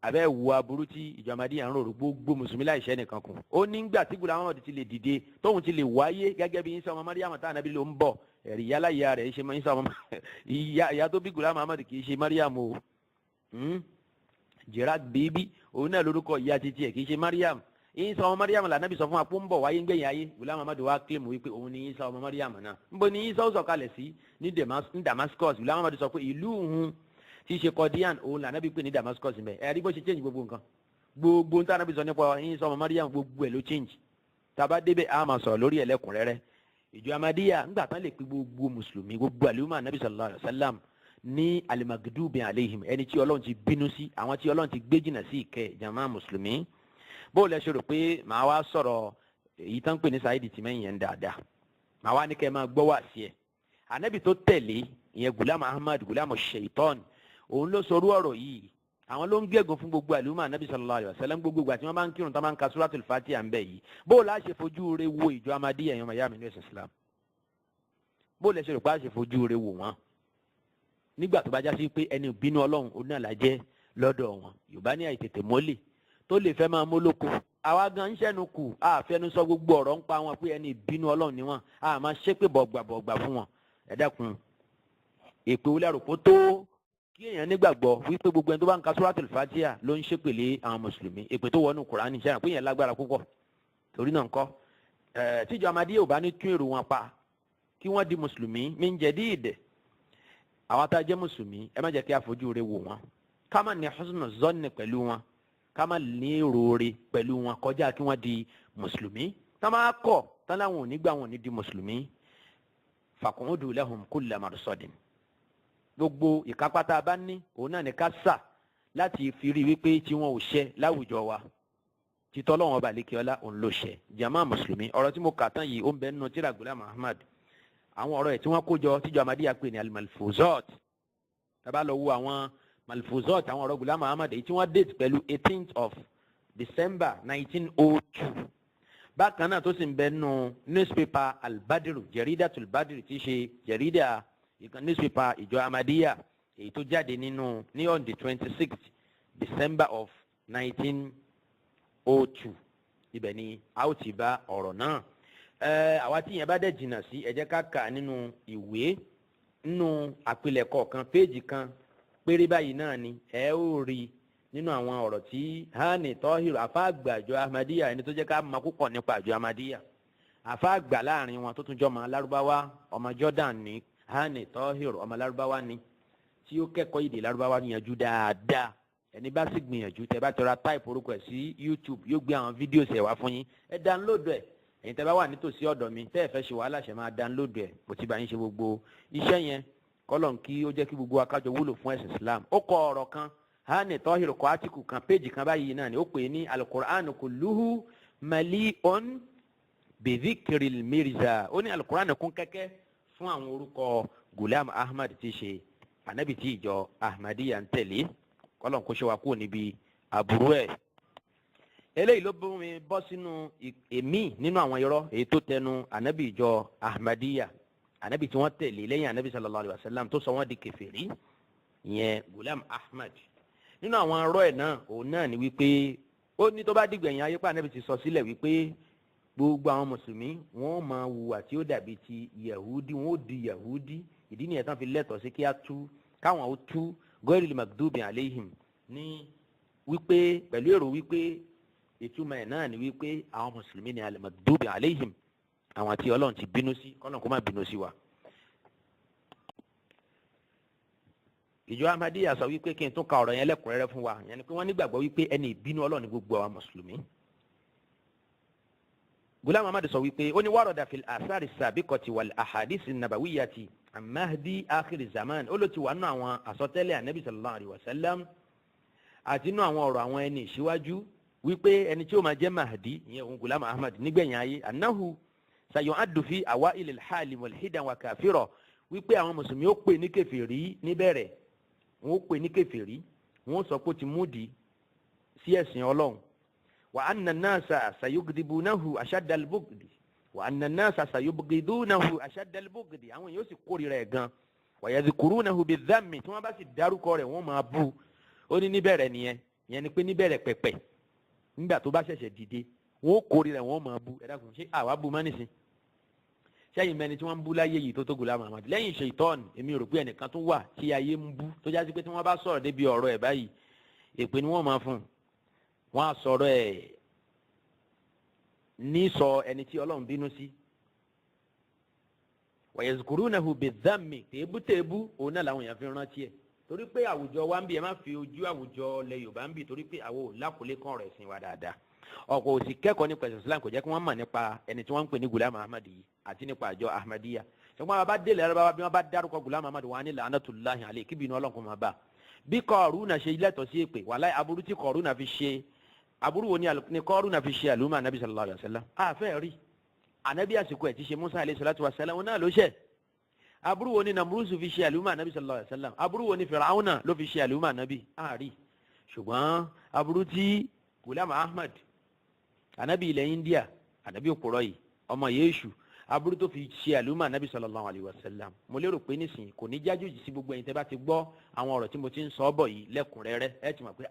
abẹ́ wo aburú tí ìjọ Ahmadiyya ń rò gbogbo mùsùlùmí láìṣẹ́ nìkan kù. ó nígbà tí Ghulam Ahmad ti lè dìde tóun ti lè wáyé gẹ́gẹ́ bí Isa ọmọ Maryam tá ànábì ló ń bọ̀, ẹ̀rí yálà ìyá rẹ̀ ṣe Isa ọmọ ìyá tó bí Ghulam Ahmad kì í ṣe Maryam o. Gerard bíbí òun náà lórúkọ ìyá títí ẹ̀ kì í ṣe Maryam. Isa ọmọ Maryam lànàbì sọ fún wa pé ń bọ̀ wáyé ń gbẹ̀yìn ayé. Ghulam Ahmad wá kílèmù wípé òun ni Isa ọmọ Maryam náà. níbo ni Isa ó sọ̀kalẹ̀ sí ní Damascus. Ghulam Ahmad sọ pé ìlú òun tí ṣe Kọdíàn òun lànàbí pè ní Damascus mẹ́. ẹ̀rí bó ṣe change gbogbo nǹkan, gbogbo ń tànàbí sọ nípa Isa ọmọ Maryam gbogbo ẹ̀ ló change. tàbá débẹ̀ a máa sọ̀rọ̀ lórí ẹlẹ́kùnrẹ́rẹ́. ìjọ Ahmadiyya ńgbà tán lè pe gbogbo mùsùlùmí gbogbo àlùmọ́ ànábì sallallahu alayhi wa sallam ní al-maghdubi alayhim, ẹni tí Ọlọ́run ti bínú sí, àwọn tí Ọlọ́run ti gbé jìnnà sí ìkẹ́ jàmá mùsùlùmí. bó lẹ ṣe rò pé màá wá sọ̀rọ̀ èyí tán pè ní Sa'īd tì mẹ́yìn yẹn dáadáa màá wá ní kẹ́ máa gbọ́ wá sí ẹ̀ ànábì tó tẹ̀lé ìyẹn Ghulam Ahmad Ghulam Shaitan òun ló sọrú ọ̀rọ̀ yìí àwọn ló ń gégùn fún gbogbo àlùmọ́ ànábì sallallahu alaihi wasallam gbogbo ìgbà tí wọ́n bá ń kírun tó máa ń ka suratul Fatiha ń bẹ̀ yìí bó o láṣẹ fojú rẹ wo ìjọ Ahmadiyya ẹ̀yàn mayami ní ẹ̀sìn Islam bó o lè ṣe rò pé àṣẹ fojú rẹ wò wọ́n nígbà tó bá já sí pé ẹni ìbínú Ọlọ́run oní àlàjẹ́ lọ́dọ̀ wọn Yorùbá ní àìtètè mọ́lẹ̀ tó lè fẹ́ máa mólóko àwa gan ń ṣẹ́nu kù àfẹnusọ gbogbo ọ̀rọ̀ ń pa wọn pé ẹni ìbínú Ọlọ́run ni wọn a máa ṣépè bọ̀gbàbọ̀gbà fún wọn ẹ dákun èpè wọlé àròpọ̀ tó kí èèyàn nígbàgbọ́ wípé gbogbo ẹni tó bá ń ka suratul Fatiha ló ń ṣépèlé àwọn mùsùlùmí èpè tó wọnú Kùránì ṣe àpé yẹn lágbára púpọ̀ torí náà ńkọ́ tíjọ Ahmadiyya ò bá ní tún èrò wọn pa kí wọ́n di mùsùlùmí min jadid àwọn tá a jẹ́ mùsùlùmí ẹ má jẹ́ kí a fojú rẹ wò wọ́n ká má ní husnu zanni pẹ̀lú wọn ká má ní èrò rẹ pẹ̀lú wọn kọjá kí wọ́n di mùsùlùmí tá máa kọ̀ tán láwọn ò ní gbà wọn ní di mùsùlùmí faq'udu lahum kulla marsadin gbogbo ìkápátá bá ní òun náà ní ká sà láti fi rí wípé tí wọn ò ṣẹ láwùjọ wa títọ́ lọ́wọ́n ọba àlékiọlá òun ló ṣẹ jama mùsùlùmí ọ̀rọ̀ tí mo kà tán yìí ó ń bẹ nínú tírà Ghulam Ahmad àwọn ọ̀rọ̀ ẹ̀ tí wọ́n kó jọ tíjọ Ahmadiyya pè ní al-malfuzat tábà lọ wo àwọn malfuzat àwọn ọ̀rọ̀ Ghulam Ahmad èyí tí wọ́n date pẹ̀lú 18th of December 1902 bákan náà tó sì ń bẹ nínú newspaper al-Badru jaridatul Badru tí í ṣe jarida newspaper ìjọ Ahmadiyya èyí tó jáde nínú ní on the 26th December of 1902 ibẹ̀ ni a ó ti bá ọ̀rọ̀ náà àwa tí yẹn bá dẹ̀ jìnnà sí ẹ jẹ́ ká kà nínú ìwé nínú àpilẹ̀kọ kan péèjì kan péré báyìí náà ni ẹ ó rí nínú àwọn ọ̀rọ̀ tí hani Tohir àfáàgbà àjọ Ahmadiyya ẹni tó jẹ́ ká mọ̀ púpọ̀ nípa àjọ Ahmadiyya àfáàgbà láàrin wọn tó tún jọ ọmọ Lárúbáwá ọmọ Jordan ní hani Tohir ọmọ Lárúbáwá ni tí ó kẹ́kọ̀ọ́ èdè Lárúbáwá níyànjú dáadáa ẹni bá sì gbìyànjú tẹ́ bá tọra type orúkọ ẹ̀ sí YouTube yóò gbé àwọn fídíò ẹ̀ wá fún yín ẹ download ẹ̀ ẹ̀yin tẹ́ bá wà nítòsí ọ̀dọ̀ mi tẹ́ ẹ fẹ́ ṣe wàhálà ṣe máa download ẹ̀ mo ti bá yín ṣe gbogbo iṣẹ́ yẹn kọ́lọ̀ kí ó jẹ́ kí gbogbo akájọ wúlò fún ẹ̀sìn Islam ó kọ ọ̀rọ̀ kan hani Tohir kọ átíkù kan péjì kan báyìí náà ni ó pè ní al-Qur'an kulluhu mali'un bi dhikril Mirza ó ní al-Qur'an kún kẹ́kẹ́ fún àwọn orúkọ Ghulam Ahmad tí ṣe ànábì tí ìjọ Ahmadiyya ń tẹ̀lé kọ́lọ̀ kó ṣe wá kúrò níbi àbúrú ẹ̀ eléyìí ló bọ́ mi bọ́ sínú èmi nínú àwọn irọ́ èyí tó tẹnu ànábì ìjọ Ahmadiyya ànábì tí wọ́n tẹ̀lé lẹ́yìn ànábì sallallahu alayhi wa sallam tó sọ wọ́n di kèfèrí ìyẹn Ghulam Ahmad nínú àwọn irọ́ ẹ̀ náà òun náà ni wípé ó ní tó bá dìgbẹ̀yìn ayé pa ànábì ti sọ sílẹ̀ wípé gbogbo àwọn mùsùlùmí wọ́n máa hùwà tí ó dàbí ti Yahudi wọ́n ó di Yahudi ìdí nìyẹn tán fi lẹ́tọ̀ọ́ sí kí á tú káwọn ó tú ghayril maghdubi alayhim ní wípé pẹ̀lú èrò wípé ìtumọ̀ ẹ̀ náà ni wípé àwọn mùsùlùmí ni al-maghdubi alayhim àwọn tí Ọlọ́run ti bínú sí kọ́lọ́n kó má bínú sí wa. ìjọ Ahmadiyya sọ wípé kí n tún ka ọ̀rọ̀ yẹn lẹ́kùnrẹ́rẹ́ fún wa yẹn ni pé wọ́n nígbàgbọ́ wípé ẹni ìbínú Ọlọ́run ni gbogbo àwọn mùsùlùmí. Ghulam Ahmad sọ wípé ó ní warada fil athari sabiqati wal ahadisi nabawiyyati an mahdi akhir zaman ó ló ti wà nínú àwọn àsọtẹ́lẹ̀ ànábì sallallahu alayhi wa sallam àti nínú àwọn ọ̀rọ̀ àwọn ẹni ìṣíwájú wípé ẹni tí ó máa jẹ́ mahdi ìyẹn òun Ghulam Ahmad nígbẹ̀yìn ayé annahu sayu'addu fi awail al-hal mulhidan wa kafira wípé àwọn mùsùlùmí ó pè ní kèfèrí níbẹ̀rẹ̀ wọn ó pè ní kèfèrí wọn ó sọ pé ó ti múdi sí ẹ̀sìn Ọlọ́run wa anna an-nasa sayugdibunahu ashadda al-bughdi wa anna an-nasa sayubghidunahu ashadda al-bughdi àwọn yóò sì kórìíra ẹ̀ gan wa yadhkurunahu bi-dhammi tí wọ́n bá sì dárúkọ rẹ̀ wọ́n máa bú ó ní níbẹ̀rẹ̀ nìyẹn ìyẹn ni pé níbẹ̀rẹ̀ pẹ̀pẹ̀ nígbà tó bá ṣẹ̀ṣẹ̀ dìde wọ́n ó kórìíra ẹ̀ wọ́n máa bú ẹ dákun ṣé àwa bú mọ́ nísìn sẹ́yìn mẹ́ni tí wọ́n ń bú láyé yìí tó Ghulam Ahmad lẹ́yìn Ṣaitan èmi rò pé ẹnìkan tó wà tí ayé ń bú tó jásí pé tí wọ́n bá sọ̀rọ̀ débi ọ̀rọ̀ ẹ̀ báyìí èpè ni wọ́n máa fún wọn á sọ̀rọ̀ ẹ̀ ní sọ ẹni tí Ọlọ́run bínú sí wa yazkurunahu bi-dhammi tèébútèébú òun náà làwọn èèyàn fi rántí ẹ̀ torí pé àwùjọ wa ń bí ẹ má fi ojú àwùjọ lẹ Yorùbá ń bí torí pé àwọn ò lákòólé kan rẹ̀ sìn wa dáadáa ọ̀pọ̀ òsì kẹ́kọ̀ọ́ nípa ẹ̀sìn Islam kò jẹ́ kí wọ́n mọ̀ nípa ẹni tí wọ́n ń pè ní Ghulam Ahmad yìí àti nípa àjọ Ahmadiyya ṣùgbọ́n bàbá délé ẹ̀rọ bí wọ́n bá dárúkọ Ghulam Ahmad wọn á ní la'natullahi alayhi kí bínú Ọlọ́run kò máa bá bí Qaruna ṣe lẹ́tọ̀ọ́ sí èpè wàláhì aburú tí Qaruna fi ṣe aburú wo ni Kọ́rúnà fi ṣe àlùmọ́ anabi sallallahu alayhi wa sallam àfẹ́ rí anabi àsìkò ẹ̀ ti ṣe Musa alayhi salatu wa sallam náà ló ṣe aburú wo ni Namrusu fi ṣe àlùmọ́ anabi sallallahu alayhi wa sallam aburú wo ni Fìràwọ́nà ló fi ṣe àlùmọ́ anabi àárí ṣùgbọ́n aburú tí Ghulam Ahmad anabi ilẹ̀ India anabi òpùrọ̀ yìí ọmọ Yéṣu aburú tó fi ṣe àlùmọ́ anabi sallallahu alayhi wa sallam mo lérò pé nísìnyí kò ní jájòjì sí gbogbo ẹ̀yin tẹ́ bá ti gbọ́ àwọn ọ̀rọ̀ tí mo ti ń sọ bọ̀ yìí lẹ́kùnrẹ́rẹ́ ẹ ti mọ̀ pé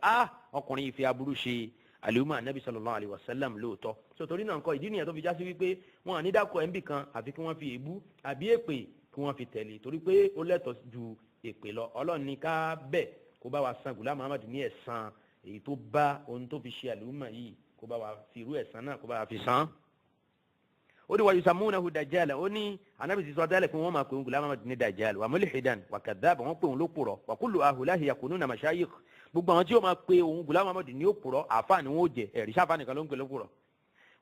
ọkùnrin yìí fi aburú ṣe àlùmọ́ anabi sallallahu alayhi wa sallam lóòótọ́ sotori náà nǹkan ìdí nìyẹn tó fi já sí wípé wọn à ní dákọ̀ ẹ̀ńbì kan àfi kí wọ́n fi èébú àbí èpè kí wọ́n fi tẹ̀lé torí pé ó lẹ́tọ̀ọ́ ju èpè lọ Ọlọ́run ní ká bẹ̀ kó bá wa san Ghulam Ahmad ní ẹ̀san èyí tó bá ohun tó fi ṣe àlùmọ́ yìí kó bá wa fi irú ẹ̀san náà kó bá wa fi san. ó ní wa yusammunahu dajjal ó ní anabi ti sọ tẹ́lẹ̀ pé wọ́n máa pè ń Ghulam Ahmad ní dajjal wa mulhidan wa kadhab wọ́n pè ń lópùrọ́ wa kullu ahulahi yakununa mashayikh gbogbo àwọn tí yóò máa pe òun Ghulam Ahmad ní òpùrọ́ àfa ni wọ́n jẹ ẹ̀rí sáfà nìkan ló ń pè lópùrọ́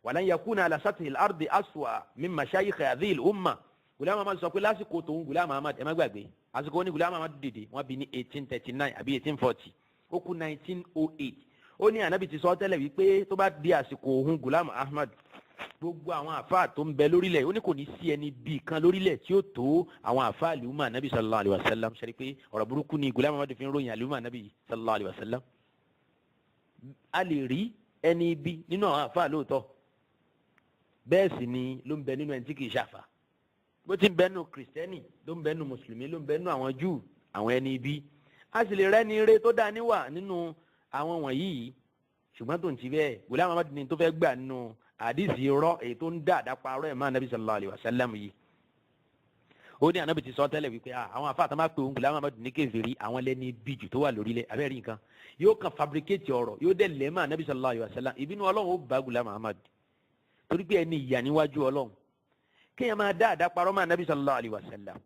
walan yakuna ala sathil ardi aswa min mashayikh hadhihi al-umma Ghulam Ahmad sọ pé lásìkò tòun Ghulam Ahmad ẹ má gbàgbé àsìkò ní Ghulam Ahmad dìde wọ́n bí ní 1839 àbí 1840 ó kú 1908 ó ní ànábì ti sọ tẹ́lẹ̀ wípé tó bá di àsìkò òun Ghulam Ahmad gbogbo àwọn àfáà tó ń bẹ lórílẹ̀ ó ní kò ní sí ẹni bíi kan lórílẹ̀ tí ó tó àwọn àfáà àlùmọ́ ànábì sallallahu alayhi wa sallam ṣe pé ọ̀rọ̀ burúkú ni Ghulam Ahmad fi ń ròyìn àlùmọ́ ànábì sallallahu alayhi wa sallam. a lè rí ẹni ibi nínú àwọn àfáà lóòótọ́ bẹ́ẹ̀ sì ni ló ń bẹ nínú ẹni tí kì í ṣàfà bó ti ń bẹ nínú kìrìsìtẹ́nì ló ń bẹ nínú mùsùlùmí ló ń bẹ nínú àwọn júù àwọn ẹni ibi a sì lè rẹ́ni ire tó dáa níwà nínú àwọn wọ̀nyí ṣùgbọ́n tó ń ti bẹ́ẹ̀ Ghulam Ahmad ni tó fẹ́ gbà nínú àdìsí rọ èyí tó ń dá àdáparọ́ ẹ̀ máa nàbí sallallahu alayhi wa sallam yìí ó ní ànábì ti sọ tẹ́lẹ̀ wípé àwọn afáàtà máa pe òun Ghulam Ahmad ní kèfèrí àwọn lẹ́ni bíjù tó wà lórílẹ̀ abẹ́rẹ́ nǹkan yóò kàn fabricate ọ̀rọ̀ yóò dẹ̀ lẹ́ máa nàbí sallallahu alayhi wa sallam ìbínú ọlọ́run ó bá Ghulam Ahmad torí pé ẹni ìyà níwájú ọlọ́run kéèyàn máa dá àdáparọ́ máa nàbí sallallahu alayhi wa sallam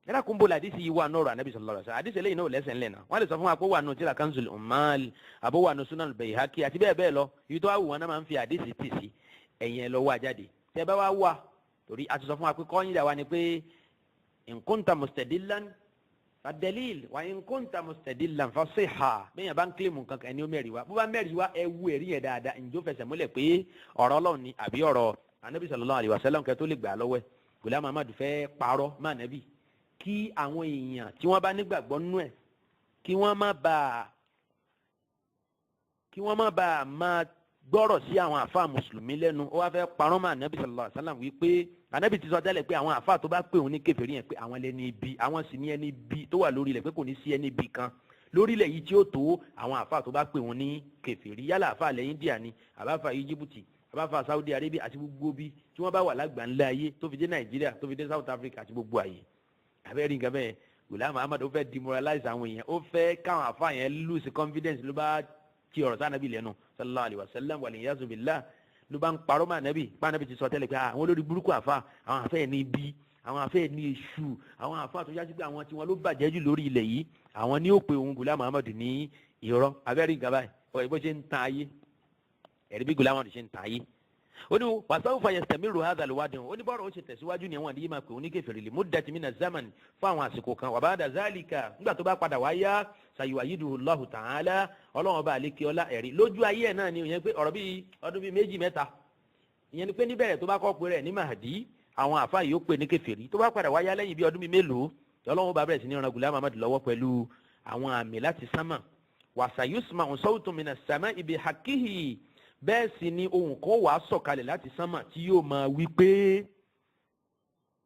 yàrá kún bọ́ọ̀lù àdìsí yìí wà nọ́ọ̀rọ̀ ànábì sallallahu alayhi wa sallam àdìsí eléyìí náà lẹ́sẹ̀ ńlẹ̀ náà wọ́n lè sọ fún wa pé wà nù tíra Kanzul Ummal àbó wà nù Sunan al-Bayhaqi àti bẹ́ẹ̀ bẹ́ẹ̀ lọ ibi tó wà wù wọn náà máa ń fi àdìsí tì sí ẹ̀yìn ẹ̀ lọ wá jáde tẹ́ bá wá wà torí a ti sọ fún wa pé kọ́yìn dà wá ni pé in kunta mustadillan fadalil wa in kunta mustadillan fasiha bẹ́ẹ̀ yẹn bá ń kílèmù kankan ẹni ó mẹ́rin wa bó bá mẹ́rin wa ẹ wú ẹ̀rí yẹn dáadáa ǹjọ́ fẹsẹ̀ múlẹ̀ pé ọ̀rọ̀ Ọlọ́run ni àbí ọ̀rọ̀ anabi sallallahu alayhi wa sallam kẹ́ tó lè gbà lọ́wọ́ ẹ̀ Ghulam Ahmad fẹ́ parọ́ má nàbì kí àwọn èèyàn tí wọ́n bá nígbàgbọ́ nínú ẹ̀ kí wọ́n má bàa máa gbọ́rọ̀ sí àwọn àfa mùsùlùmí lẹ́nu ó wá fẹ́ parọ́ mọ́ ànábì sallallahu alaihi wasallam wípé ànábì ti sọ tẹ́lẹ̀ pé àwọn àfa tó bá pè òun ní kèfèrí yẹn pé àwọn lẹ́ni ibi àwọn sì ní ẹni ibi tó wà lórí ilẹ̀ pé kò ní sí ẹni ibi kan lórí ilẹ̀ yìí tí ó tó àwọn àfa tó bá pè òun ní kèfèrí yálà àfa ilẹ̀ India ni àbáfa Íjíbítì àbáfa Saudi Arabia àti gbogbo bí tí wọ́n bá wà lágbàńlá ayé tó fi dé Nàìjíríà tó fi dé South Africa àti gbogbo àyè àbẹ́rẹ́ nǹkan bẹ́ẹ̀ Ghulam Ahmad ó fẹ́ demoralize àwọn èèyàn ó fẹ́ káwọn àfa yẹn lose confidence ló bá ti ọ̀rọ̀ sáà nàbí lẹ́nu sallallahu alayhi wa sallam wal iyazu billah ló bá ń parọ́ mọ́ ànábì pa ànábì ti sọ tẹ́lẹ̀ pé àwọn olórí burúkú àfa àwọn àfẹ́ ní ibi àwọn àfẹ́ ní èṣù àwọn àfa tó yájú pé àwọn tí wọn ló bàjẹ́ jù lórí ilẹ̀ yìí àwọn ní ó pe òun Ghulam Ahmad ní irọ́ abẹ́rẹ́ nǹkan báyìí ọ̀ bó ṣe ń tan ayé ẹ̀rí bí Ghulam Ahmad ṣe ń tan ayé ó ní wasawfa yastamiru hadha alwadun ó ní bọ́ọ̀rọ̀ ó ṣe tẹ̀síwájú ní àwọn àdìyí máa pè ó ní kèfèrí li muddati mina zaman fún àwọn àsìkò kan wa ba'da zalika nígbà tó bá padà wáyá sayuwayiduhu Allahu ta'ala ọlọ́run ọba àlékè ọlá ẹ̀rí lójú ayé ẹ̀ náà ni ìyẹn pé ọ̀rọ̀ bíi ọdún bíi méjì mẹ́ta ìyẹn ni pé níbẹ̀rẹ̀ tó bá kọ́ pé rẹ̀ ní Mahdi àwọn àfa yìí ó pè ní kèfèrí tó bá padà wáyá lẹ́yìn bíi ọdún bíi mélòó ọlọ́run ọba bẹ̀rẹ̀ sí ní ran Ghulam Ahmad lọ́wọ́ pẹ̀lú àwọn àmì láti sánmà wa sayusma'u sawtun minas sama'i bihaqqihi bẹ́ẹ̀ sì ni ohun kan wà á sọ̀kalẹ̀ láti sánmà tí yóò máa wí pé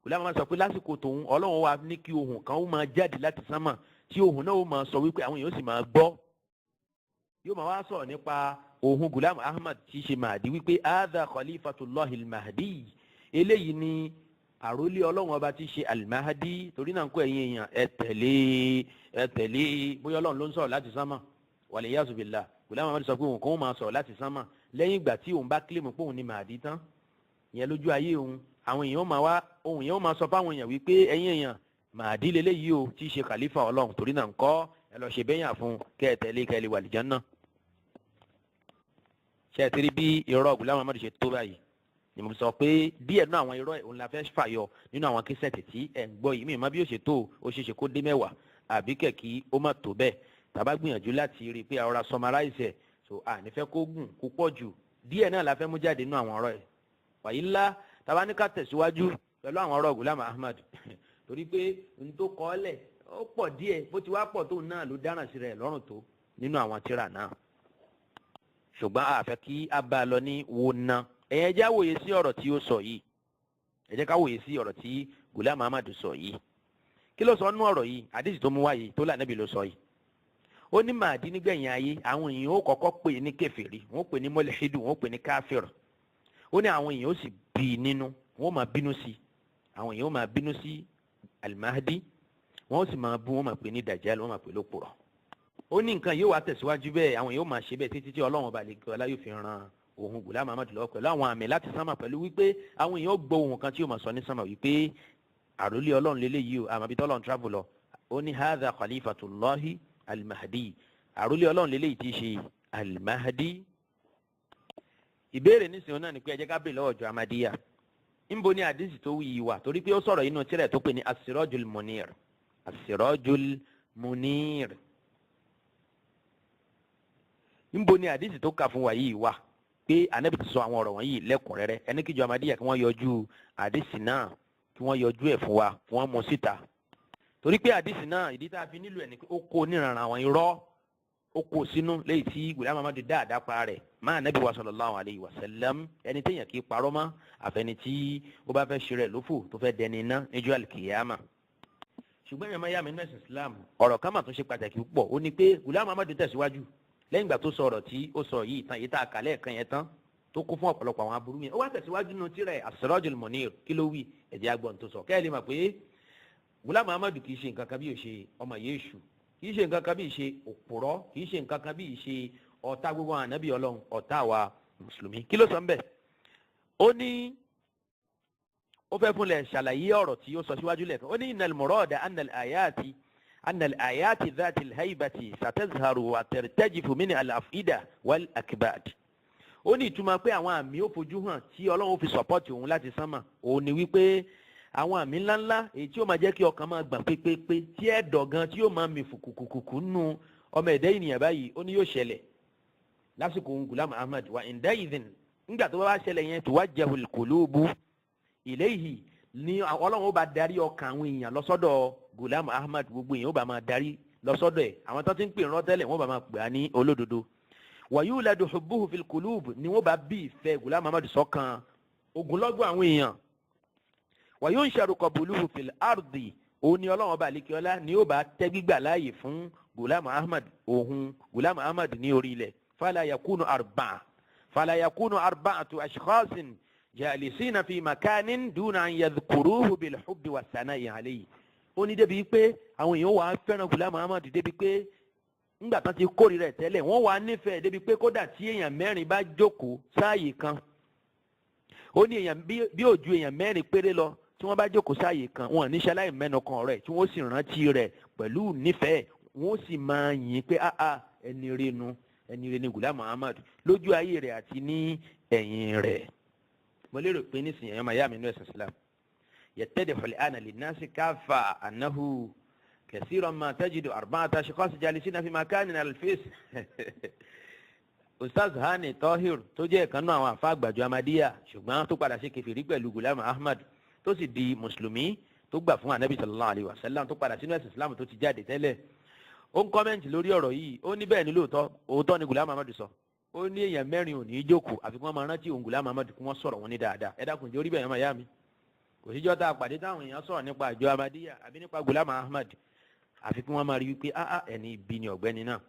Ghulam Ahmad sọ pé lásìkò tòun ọlọ́run wa ní kí ohun kan ó máa jáde láti sánmà tí ohun náà ó máa sọ wípé àwọn èèyàn sì máa gbọ́ yóò máa wá sọ̀rọ̀ nípa ohun Ghulam Ahmad tí í ṣe Mahdi wípé hadha khalifatullahi al-Mahdi eléyìí ni àrólé ọlọ́run ọba tí í ṣe al-Mahdi torí náà ń kó ẹ̀yin èèyàn ẹ tẹ̀lé bóyá ọlọ́run ló ń sọ̀rọ̀ láti sánmà wal iyazu billah Ghulam Ahmad sọ pé ohun kan ó máa sọ̀rọ̀ láti sánmà lẹ́yìn ìgbà tí òun bá kílèmù pé òun ni Mahdi tán ìyẹn lójú ayé òun àwọn èèyàn máa wá ohun yẹn ó máa sọ fáwọn èèyàn wípé ẹ̀yin èèyàn Mahdi lélẹ́yìí o tí í ṣe khalifa ọlọ́run torí náà ń kọ́ ẹ lọ ṣe bẹ́yàn fún kẹ́ ẹ tẹ̀lé kẹ́ ẹ lè wà àlìjánnà. ṣé ẹ ti rí bí irọ́ Ghulam Ahmad ṣe tó báyìí ni mo sọ pé díẹ̀ nínú àwọn irọ́ òun la fẹ́ fàyọ nínú àwọn kíṣẹ́ẹ̀tì tí ẹ̀ ń gbọ́ yìí mi ì mọ̀ bí ó ṣe tó ó ṣe ṣe kó dé 10 àbí kẹ̀kí ó má tó bẹ́ẹ̀ tàbá gbìyànjú láti rí i pé àrọ̀ra summarize ẹ̀ so a ní fẹ́ kó gùn kó pọ̀ jù díẹ̀ náà la fẹ́ mú jáde nínú àwọn ọ̀rọ̀ ẹ̀ wàyí ńlá tàbá ní ká tẹ̀síwájú pẹ̀lú àwọn ọ̀rọ̀ Ghulam Ahmad torí pé n tó kọ́ lẹ̀ ó pọ̀ díẹ̀ bó ti wá pọ̀ tóun náà ló dáràn sí rẹ̀ lọ́rùn tó nínú àwọn tírà náà ṣùgbọ́n a fẹ́ kí a bá a lọ ní wo ná ẹ̀yẹ já wòye sí ọ̀rọ̀ tí ó sọ yìí ẹ jẹ́ ká wòye sí ọ̀rọ̀ tí Ghulam Ahmad sọ yìí kí ló sọ nínú ọ̀rọ̀ yìí àdìsí tó mú wáyé tó là Nábì ló sọ yìí ó ní Màdí nígbẹ̀yìn ayé àwọn èèyàn ó kọ́kọ́ pè ní kèfèrí wọ́n pè ní mọ́lẹ́hídù wọ́n pè ní káfíìr ó ní àwọn èèyàn ó sì bí i nínú wọ́n máa bínú sí àwọn èèyàn ó máa bínú sí Al-Mahdi wọ́n sì máa bú wọ́n máa pè ní Dajjal wọ́n máa pè lópùrọ́ ó ní nǹkan yóò wá tẹ̀síwájú bẹ́ẹ̀ àwọn èèyàn ó máa ṣe bẹ́ẹ̀ títí tí Ọlọ́run ọba lè gbọ́ láyò fi ran ohun Ghulam Ahmad lọ́wọ́ pẹ̀lú àwọn àmì láti sánmà pẹ̀lú wípé àwọn èèyàn ó gbọ́ ohun kan tí yóò máa sọ ní sánmà wípé àròlé Ọlọ́run lélẹ́yìí o àmọ́ bí tọ́lọ́run travel lọ ó ní hadha khalifatullahi al-Mahdi àròlé Ọlọ́run lélẹ́yìí tí í ṣe al-Mahdi. ìbéèrè nísìnyí náà ni pé ẹ jẹ́ ká bèèrè lọ́wọ́ ọjọ́ Ahmadiyya níbo ni àdìsí tó wí yìí wà torí pé ó sọ̀rọ̀ inú tirẹ̀ tó pè ní as-Sirajul Munir as-Sirajul Munir níbo ni àdìsí tó kà fún wa yìí wà pé Ànábì ti sọ àwọn ọ̀rọ̀ wọ̀nyí lẹ́kùnrẹ́rẹ́ ẹni kíjọ Ahmadiyya kí wọ́n yọjú àdìsí náà kí wọ́n yọjú ẹ̀ fún wa kí wọ́n mú síta torí pé àdìsí náà ìdí tá a fi nílò ẹ̀ ni pé ó kó níranran àwọn irọ́ ó kó sínú léyìí tí Ghulam Ahmad dáadáa pa rẹ̀ máa Nábì wa sallallahu alayhi wa sallam ẹni téèyàn kì í parọ́ mọ́ àfẹni tí ó bá fẹ́ ṣe rẹ̀ lófò tó fẹ́ dẹni iná níjọ́ àlìkìyàmà ṣùgbọ́n ìyàmá yàmí nẹ́ẹ̀sì Islam ọ̀rọ̀ kan mà tún ṣe pàtàkì púpọ̀ ó ní pé Ghulam Ahmad tẹ̀síwájú lẹ́yìn ìgbà tó sọ ọ̀rọ̀ tí ó sọ yìí tán yìí tá a kà lẹ́ẹ̀kan yẹn tán tó kún fún ọ̀pọ̀lọpọ̀ àwọn aburú yẹn ó wá tẹ̀síwájú nínú tírà as-Sirajul Munir kí ló wí ẹ̀jẹ̀ agbọ̀n tó sọ kẹ́ẹ̀ lè mọ̀ pé Ghulam Ahmad kì í ṣe nǹkan kan bí ó ṣe ọmọ Yéṣu kì í ṣe nǹkan kan bí ṣe òpùrọ́ kì í ṣe nǹkan kan bí ṣe ọ̀tá gbogbo ànábì Ọlọ́run ọ̀tá wa mùsùlùmí kí ló sọ ń bẹ̀ ó ní ó fẹ́ fúnlẹ̀ ṣàlàyé ọ̀rọ̀ tí ó sọ síwájú lẹ́ẹ̀kan ó ní innal murada أن الآيات ذات الهيبة ستظهر وترتجف من الأفئدة والأكباد ó ní ìtumọ̀ pé àwọn àmì ó fojú hàn tí Ọlọ́run fi sọ́pọ́tì òun láti sánmà òun ni wípé àwọn àmì ńláńlá èyí tí ó máa jẹ́ kí ọkàn máa gbọ̀n pépépé tí ẹ̀dọ̀ gan tí yóò máa mì fùkùkùkù nù ọmọ ẹ̀dá ènìyàn báyìí ó ní yóò ṣẹlẹ̀ lásìkò Ghulam Ahmad wa inda'idhin nígbà tó bá ṣẹlẹ̀ yẹn tuwajjahu al-qulubu ilayhi ní Ọlọ́run ó bá darí ọkàn àwọn èèyàn lọ́sọ́dọ̀ Ghulam Ahmad gbogbo èèyàn ó bá máa darí lọ́sọ́dọ̀ ẹ̀ àwọn tó ti ń pè rán tẹ́lẹ̀ wọ́n bá máa pè á ní olódodo wa yuladu hubbuhu fil qulub ni wọ́n bá bí ìfẹ́ Ghulam Ahmad sọ́kàn ogunlọ́gọ̀ àwọn èèyàn wa yunsharu qabuluhu fil ardi òun ni Ọlọ́run ọba àlekíọ́lá ni ó bá tẹ́ gbígbà láàyè fún Ghulam Ahmad òun Ghulam Ahmad ní orí ilẹ̀ fala yakunu arba'atu ashkhasin jalisina fi makanin duna an yadhkuruhu bil hubbi was sana'i alayhi ó ní débi pé àwọn èèyàn wà á fẹ́ràn Ghulam Ahmad débi pé ńgbà tán ti kórìíra ẹ̀ tẹ́lẹ̀ wọ́n wà á nífẹ̀ẹ́ débi pé kódà tí èèyàn mẹ́rin bá jókòó sáàyè kan ó ní èèyàn bí ó ju èèyàn mẹ́rin péré lọ tí wọ́n bá jókòó sáàyè kan wọn ní ṣaláì mẹ́nu kan rẹ̀ tí wọ́n sì rántí rẹ̀ pẹ̀lú nífẹ̀ẹ́ wọ́n sì máa yìn pé ẹni renu Ghulam Ahmad lójú ayé rẹ̀ àti ní ẹ̀yìn rẹ̀ mo lérò pé nísìnyẹn ọmọ ìyá mi nínú ẹ̀sìn Islam يتضح الآن للناس كافة أنه كثيرا ما تجد 4 أشخاص جالسين في مكان على الفيس Ustaadh Hani Tahir tó jẹ́ ìkan náà àwọn àfáà àgbàjọ Ahmadiyya ṣùgbọ́n tó padà ṣe kèfèrí pẹ̀lú Ghulam Ahmad tó sì di mùsùlùmí tó gbà fún Ànábì sallallahu alayhi wa sallam tó padà sínú ẹ̀sìn Islam tó ti jáde tẹ́lẹ̀ ó ń kọ́mẹ́ǹtì lórí ọ̀rọ̀ yìí ó ní bẹ́ẹ̀ ni lóòótọ́ òótọ́ ni Ghulam Ahmad sọ ó ní èèyàn mẹ́rin ò ní í jókòó àfi kí wọ́n máa rántí òun Ghulam Ahmad kí wọ́n sọ̀rọ̀ wọn ní dáadáa ẹ dákun jẹ́ orí bẹ́ẹ̀ máa yá mi kò síjọ́ tá a pàdé táwọn èèyàn sọ̀rọ̀ nípa àjọ Ahmadiyya àbí nípa Ghulam Ahmad àfi kí wọ́n máa rí wípé ẹni ibi ni ọ̀gbẹ́ni náà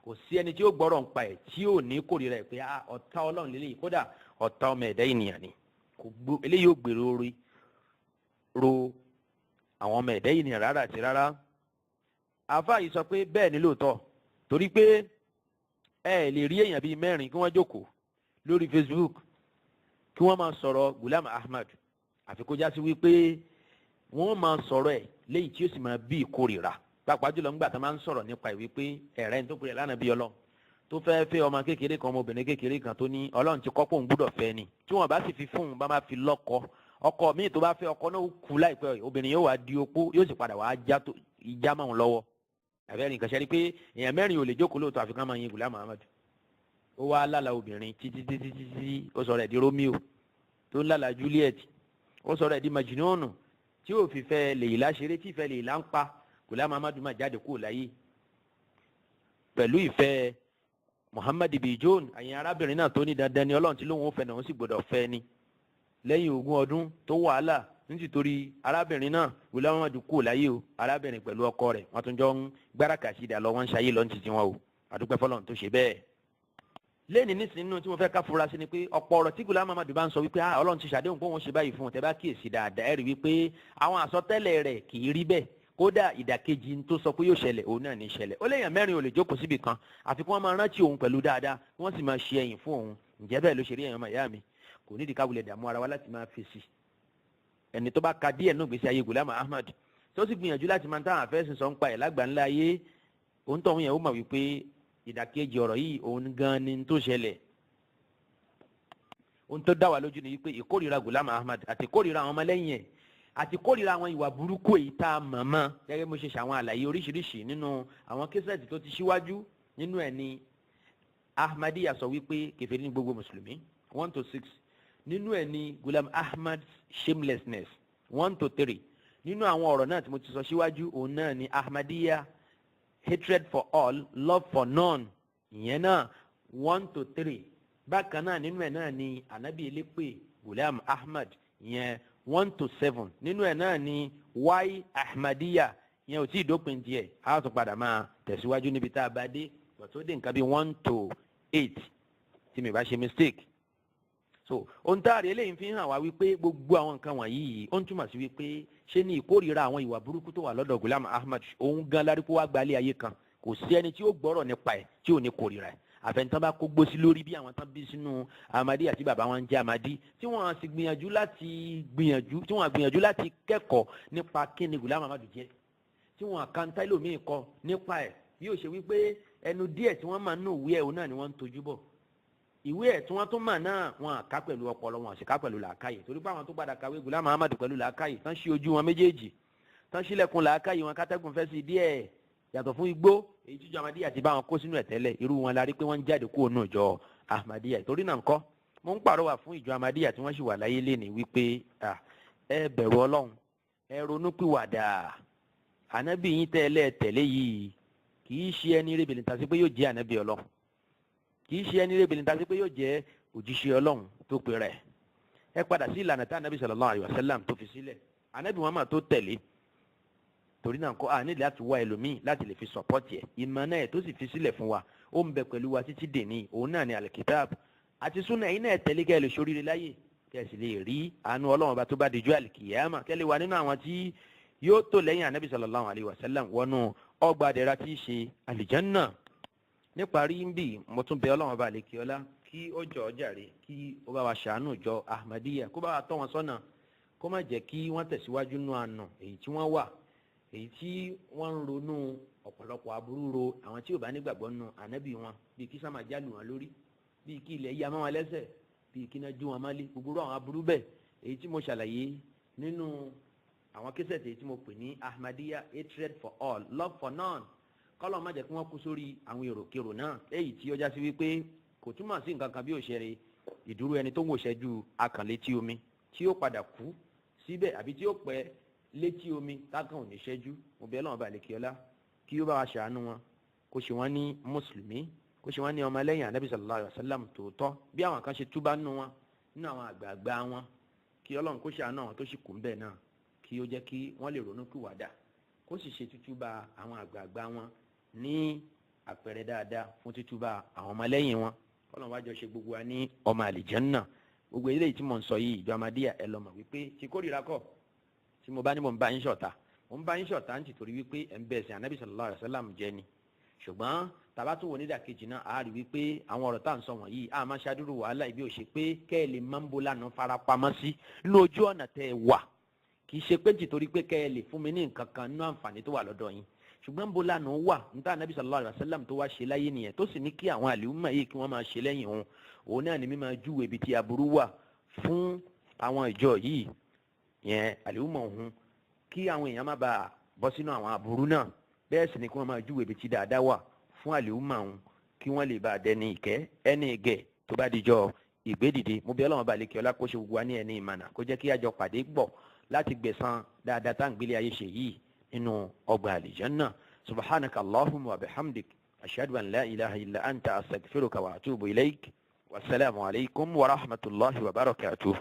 kò sí ẹni tí ó gbọ́rọ̀ ń pa ẹ̀ tí ò ní kórìíra ẹ̀ pé ọ̀tá Ọlọ́run lélẹ́yìí kódà ọ̀tá ọmọ ẹ̀dá ènìyàn ni eléyìí ò gbèrò ro àwọn ọmọ ẹ̀dá ènìyàn rárá àti rárá àáfàá yìí sọ pé bẹ́ẹ̀ ni lóòótọ́ torí pé ẹ lè rí èèyàn bíi mẹ́rin kí wọ́n jókòó lórí Facebook kí wọ́n máa sọ̀rọ̀ Ghulam Ahmad àfi kó já sí wípé wọ́n máa sọ̀rọ̀ ẹ̀ léyìí tí ó sì máa bí ìkórìíra pàápàá jùlọ ńgbà tó máa ń sọ̀rọ̀ nípa ìwé pé ẹ̀rẹ́ ní tó pè lánàá bí Ọlọ́run tó fẹ́ fẹ́ ọmọ kékeré kan ọmọbìnrin kékeré kan tó ní Ọlọ́run ti kọ́ pé òun gbúdọ̀ fẹ́ ni tí wọ́n bá sì fi fún un bá máa fi lọ́kọ ọkọ míì tó bá fẹ́ ọkọ náà kú láìpẹ́ obìnrin yóò wá di opó yóò sì padà wá já máa ń lọ́wọ́ àbẹ́rẹ́ nǹkan ṣe rí pé èèyàn mẹ́rin ò lè jókòó lóòótọ́ àfi ká máa yin Ghulam Ahmad ó wá lálàá obìnrin títí ó sọ rẹ̀ di Romeo tó ń lálàá Juliet ó sọ rẹ̀ di Majnun tí ó fi fẹ́ Leila ṣeré tí ìfẹ́ Leila ń pa Ghulam Ahmadu máa jáde kúrò láyé pẹ̀lú ìfẹ́ Muhammad Bijon àyìn arábìnrin náà tó ní dandan ni Ọlọ́run tí lóun ó fẹ́ náà ó sì gbọ́dọ̀ fẹ́ ni lẹ́yìn 20 ọdún tó wàhálà nítorí arábìnrin náà Ghulam Ahmadu kúrò láyé o arábìnrin pẹ̀lú ọkọ rẹ̀ wọ́n tún jọ ń gbáràkà sí ìdá lọ wọ́n ń ṣayé lọ́n títí wọn o àdúpẹ́ fọlọ́run tó ṣe bẹ́ẹ̀. lẹ́ni nísìnyí nínú tí mo fẹ́ ká fura sí ni pé ọ̀pọ̀ ọ̀rọ̀ tí Ghulam Ahmadu bá ń sọ wípé Ọlọ́run ti ṣàdéhùn pé wọ́n ṣe báyìí fún un tẹ́ bá kíyèsí dáadáa ẹ rí wípé àwọn àsọtẹ́lẹ̀ rẹ̀ kì í rí bẹ́ẹ̀ kódà ìdàkejì tó sọ pé yóò ṣẹlẹ̀ òun náà ní ṣẹlẹ̀ ó léèyàn mẹ́rin ò lè jókòó síbi kan àfi kí wọ́n máa rántí òun pẹ̀lú dáadáa wọ́n sì máa ṣe ẹ̀yìn fún òun ǹjẹ́ bẹ́ẹ̀ ló ṣe rí ẹ̀yàn ọmọ ìyá mi kò nídìí ká wulẹ̀ dààmú ara wa láti máa fèsì ẹni tó bá ka díẹ̀ nù gbèsè ayé Ghulam Ahmad tó sì gbìyànjú láti máa ń táwọn àfẹ́sìn sọ ń pa ẹ̀ lágbàńlá ayé òun tó ń yẹn ó mọ̀ wípé ìdàkejì ọ̀rọ̀ yìí òun gan ni tó ṣẹlẹ̀ òun tó dá wa lójú ni wípé ìkórìíra Ghulam Ahmad àti ìkórìíra àwọn ọmọlẹ́yìn ẹ̀ àti ìkórìíra àwọn ìwà burúkú èyí tá a mọ̀ mọ́ gẹ́gẹ́ mo ṣe ṣàwọn àlàyé oríṣiríṣi nínú àwọn késẹ̀tì tó ti ṣíwájú nínú ẹ̀ ni Ahmadiyya sọ wípé kèfèrí ní gbogbo mùsùlùmí 1 to 6 nínú ẹ̀ ni Ghulam Ahmad's shamelessness 1 to 3 nínú àwọn ọ̀rọ̀ náà tí mo ti sọ síwájú òun náà ni Ahmadiyya hatred for all love for none ìyẹn náà 1 to 3 bákan náà nínú ẹ̀ náà ni anabi elépè Ghulam Ahmad ìyẹn 1 to 7 nínú ẹ̀ náà ni why Ahmadiyya ìyẹn ò tí ì dópin díẹ̀ a tún padà máa tẹ̀síwájú níbi tá a bá dé tó dé nǹkan bíi 1 to 8 tí mi bá ṣe mistake so ohun tá a rí eléyìí fi hàn wá wípé gbogbo àwọn nǹkan wọ̀nyí ó ń túmọ̀ sí wípé ṣé ní ìkórìíra àwọn ìwà burúkú tó wà lọ́dọ̀ Ghulam Ahmad òun gan lárípò wá gbalẹ̀ ayé kan kò sí ẹni tí ó gbọ́rọ̀ nípa ẹ̀ tí ò ní kórìíra ẹ̀ àfẹnitán bá kó gbósí lórí bí àwọn tán bí sínú Ahmadi àti bàbá wọn ń jẹ́ Ahmadi tí wọ́n sì gbìyànjú láti kẹ́kọ̀ọ́ nípa kí ni Ghulam Ahmad jẹ́ tí wọ́n àkàntá ìlòmíì kọ nípa ẹ̀ bí ó ṣe wípé ẹnu díẹ̀ tí wọ́n máa ń nù ìwé ẹ̀ òun náà ni wọ́n ń tojú bọ̀ ìwé ẹ̀ tí wọ́n tún mà náà wọn àká pẹ̀lú ọpọlọ wọn àṣìká pẹ̀lú làákàyè torí pé àwọn tó padà kàwé Ghulam Ahmad pẹ̀lú làákàyè tán ṣí ojú wọn méjèèjì tán ṣílẹ̀kùn làákàyè wọn kátẹ́gùn fẹ́ sí díẹ̀ yàtọ̀ fún igbó èyí tí Ahmadiyya ti bá wọn kó sínú ẹ̀ tẹ́lẹ̀ irú wọn la rí pé wọ́n ń jáde kúrò nù ìjọ Ahmadiyya torí náà ńkọ́ mo ń pàrọwà fún ìjọ Ahmadiyya tí wọ́n sì wà láyé lénìí wípé ẹ bẹ̀rù Ọlọ́run ẹ ronúpìwàdà ànábì yín tẹ́lẹ̀ yìí kì í ṣe ẹni rébìlì tàbí pé yóò jẹ́ ànábì Ọlọ́run kì í ṣe ẹni rébìlì tàbí pé yóò jẹ́ òjíṣẹ́ Ọlọ́run tó pe rẹ̀ ẹ padà sí ìlànà tá ànábì sallallahu alaihi wasallam tó fi sílẹ̀ ànábì Muhammad tó tẹ̀lé torí náà kọ́ àní láti wá ẹlòmíì láti lè fi sọ̀pọ́tì ẹ̀ ìmọ̀ náà tó sì fi sílẹ̀ fún wa ó ń bẹ pẹ̀lú wa títí dèní òun náà ni alikitab àti súnà yìí náà tẹ̀lé kẹ́ ẹ lè ṣoríire láyè kẹ́ ẹ sì lè rí àánú Ọlọ́run bá tó bá dijú àlìkìyàmà kẹ́ lè wà nínú àwọn tí yóò tó lẹ́yìn ànábì sallallahu alaihi wasallam wọnú ọgbà àdẹ̀ra tí í ṣe àlìjánná níparí ń bì mo tún bẹ Ọlọ́run bá àlekíọlá kí ó jọ ọjàre kí ó bá wa ṣàánú jọ Ahmadiyya kó bá wa tọ́ wọn sọ́nà kó má jẹ́ kí wọ́n tẹ̀síwájú nú àná èyí tí wọ́n wà èyí tí wọ́n ń ronú ọ̀pọ̀lọpọ̀ aburú ro àwọn tí ò bá nígbàgbọ́ nù ànábì wọn bíi kí sáma jálù wọn lórí bíi kí ilẹ̀ yá mọ́ wọn lẹ́sẹ̀ bíi kí iná jú wọn mọ́lé gbogbo àwọn aburú bẹ́ẹ̀ èyí tí mo ṣàlàyé nínú àwọn késẹ̀tì èyí tí mo pè ní Ahmadiyya hatred for all love for none kọ́lọ̀ má jẹ́ kí wọ́n kú sórí àwọn èròkèrò náà èyí tí ó já sí wípé kò túmọ̀ sí nǹkan kan bí òṣèré ìdúró ẹni tó ń wòṣẹ́jú akànlétí omi tí ó padà kú síbẹ̀ àbí tí ó pẹ́ létí omi tákàn ò ní ṣẹ́jú mo bẹ̀ Ọlọ́run bá àlekíọlá kí ó bá wa ṣàánú wọn kó ṣe wọ́n ní mùsùlùmí kó ṣe wọ́n ní ọmọlẹ́yìn ànábì sallallahu alaihi wasallam tòótọ́ bí àwọn kan ṣe túbá nínú wọn nínú àwọn àgbààgbà wọn kí Ọlọ́run kó ṣàánú àwọn tó sì kù ń bẹ̀ náà kí ó jẹ́ kí wọ́n lè ronú pìwàdà kó sì ṣe tútúbà àwọn àgbààgbà wọn ní àpẹẹrẹ dáadáa fún tútúbà àwọn ọmọlẹ́yìn wọn Ọlọ́run wá jọ ṣe gbogbo wa ní ọmọ àlìjánnà gbogbo eléyìí tí mò ń sọ yìí ìjọ Ahmadiyya ẹ lọ mọ̀ wípé tí kórìíra kọ́ tí mo bá ní mo ń bá yín ṣọ̀tá mo ń bá yín ṣọ̀tá ń tìtorí wípé ẹ̀ ń bẹ̀ ẹ̀sìn ànábì sallallahu alaihi wasallam jẹ́ ni ṣùgbọ́n tàbá tó wò ní ìdàkejì náà a rí wípé àwọn ọ̀rọ̀ tá à ń sọ wọ̀nyí a máa ṣàdúró wàhálà ibi ò ṣe pé kẹ́ ẹ lè máa ń bo lànà farapamọ́ sí ní ojú ọ̀nà tẹ́ ẹ wà kì í ṣe pé tìtorí pé kẹ́ ẹ lè fún mi ní nǹkan kan nínú àǹfààní tó wà lọ́dọ̀ yín ṣùgbọ́n bo lànà wà níta ànábì sallallahu alaihi wasallam tó wá ṣe láyé nìyẹn tó sì ní kí àwọn àlùmọ̀ yìí kí wọ́n máa ṣe lẹ́yìn òun náà ni mi máa júwe ibi tí aburú wà fún àwọn ìjọ yìí yẹn àlùmọ̀ òun kí àwọn èèyàn má bàa bọ́ sínú àwọn aburú náà bẹ́ẹ̀ sì ni kí wọ́n máa júwe ibi tí dáadáa wà fún àlùmọ̀ òun kí wọ́n lè bá dẹni ìkẹ́ ẹni ìgẹ̀ tó bá dijọ́ ìgbédìde. mo bí Ọlọ́run bá lè kí ọlá kó ṣe gbogbo wa ní ẹni ìmọ̀nà kó jẹ́ kí àjọ pàdé gbọ̀ láti gbẹ̀san dáadáa tá à ń gbélé ayé ṣe yìí nínú ọgbà àlìjánnà. subhanaka allahumma wa bihamdik ashhadu an la ilaha illa anta astaghfiruka wa atubu ilayk. wasalaamu alaykum wa rahmatulahi wa barakatuh.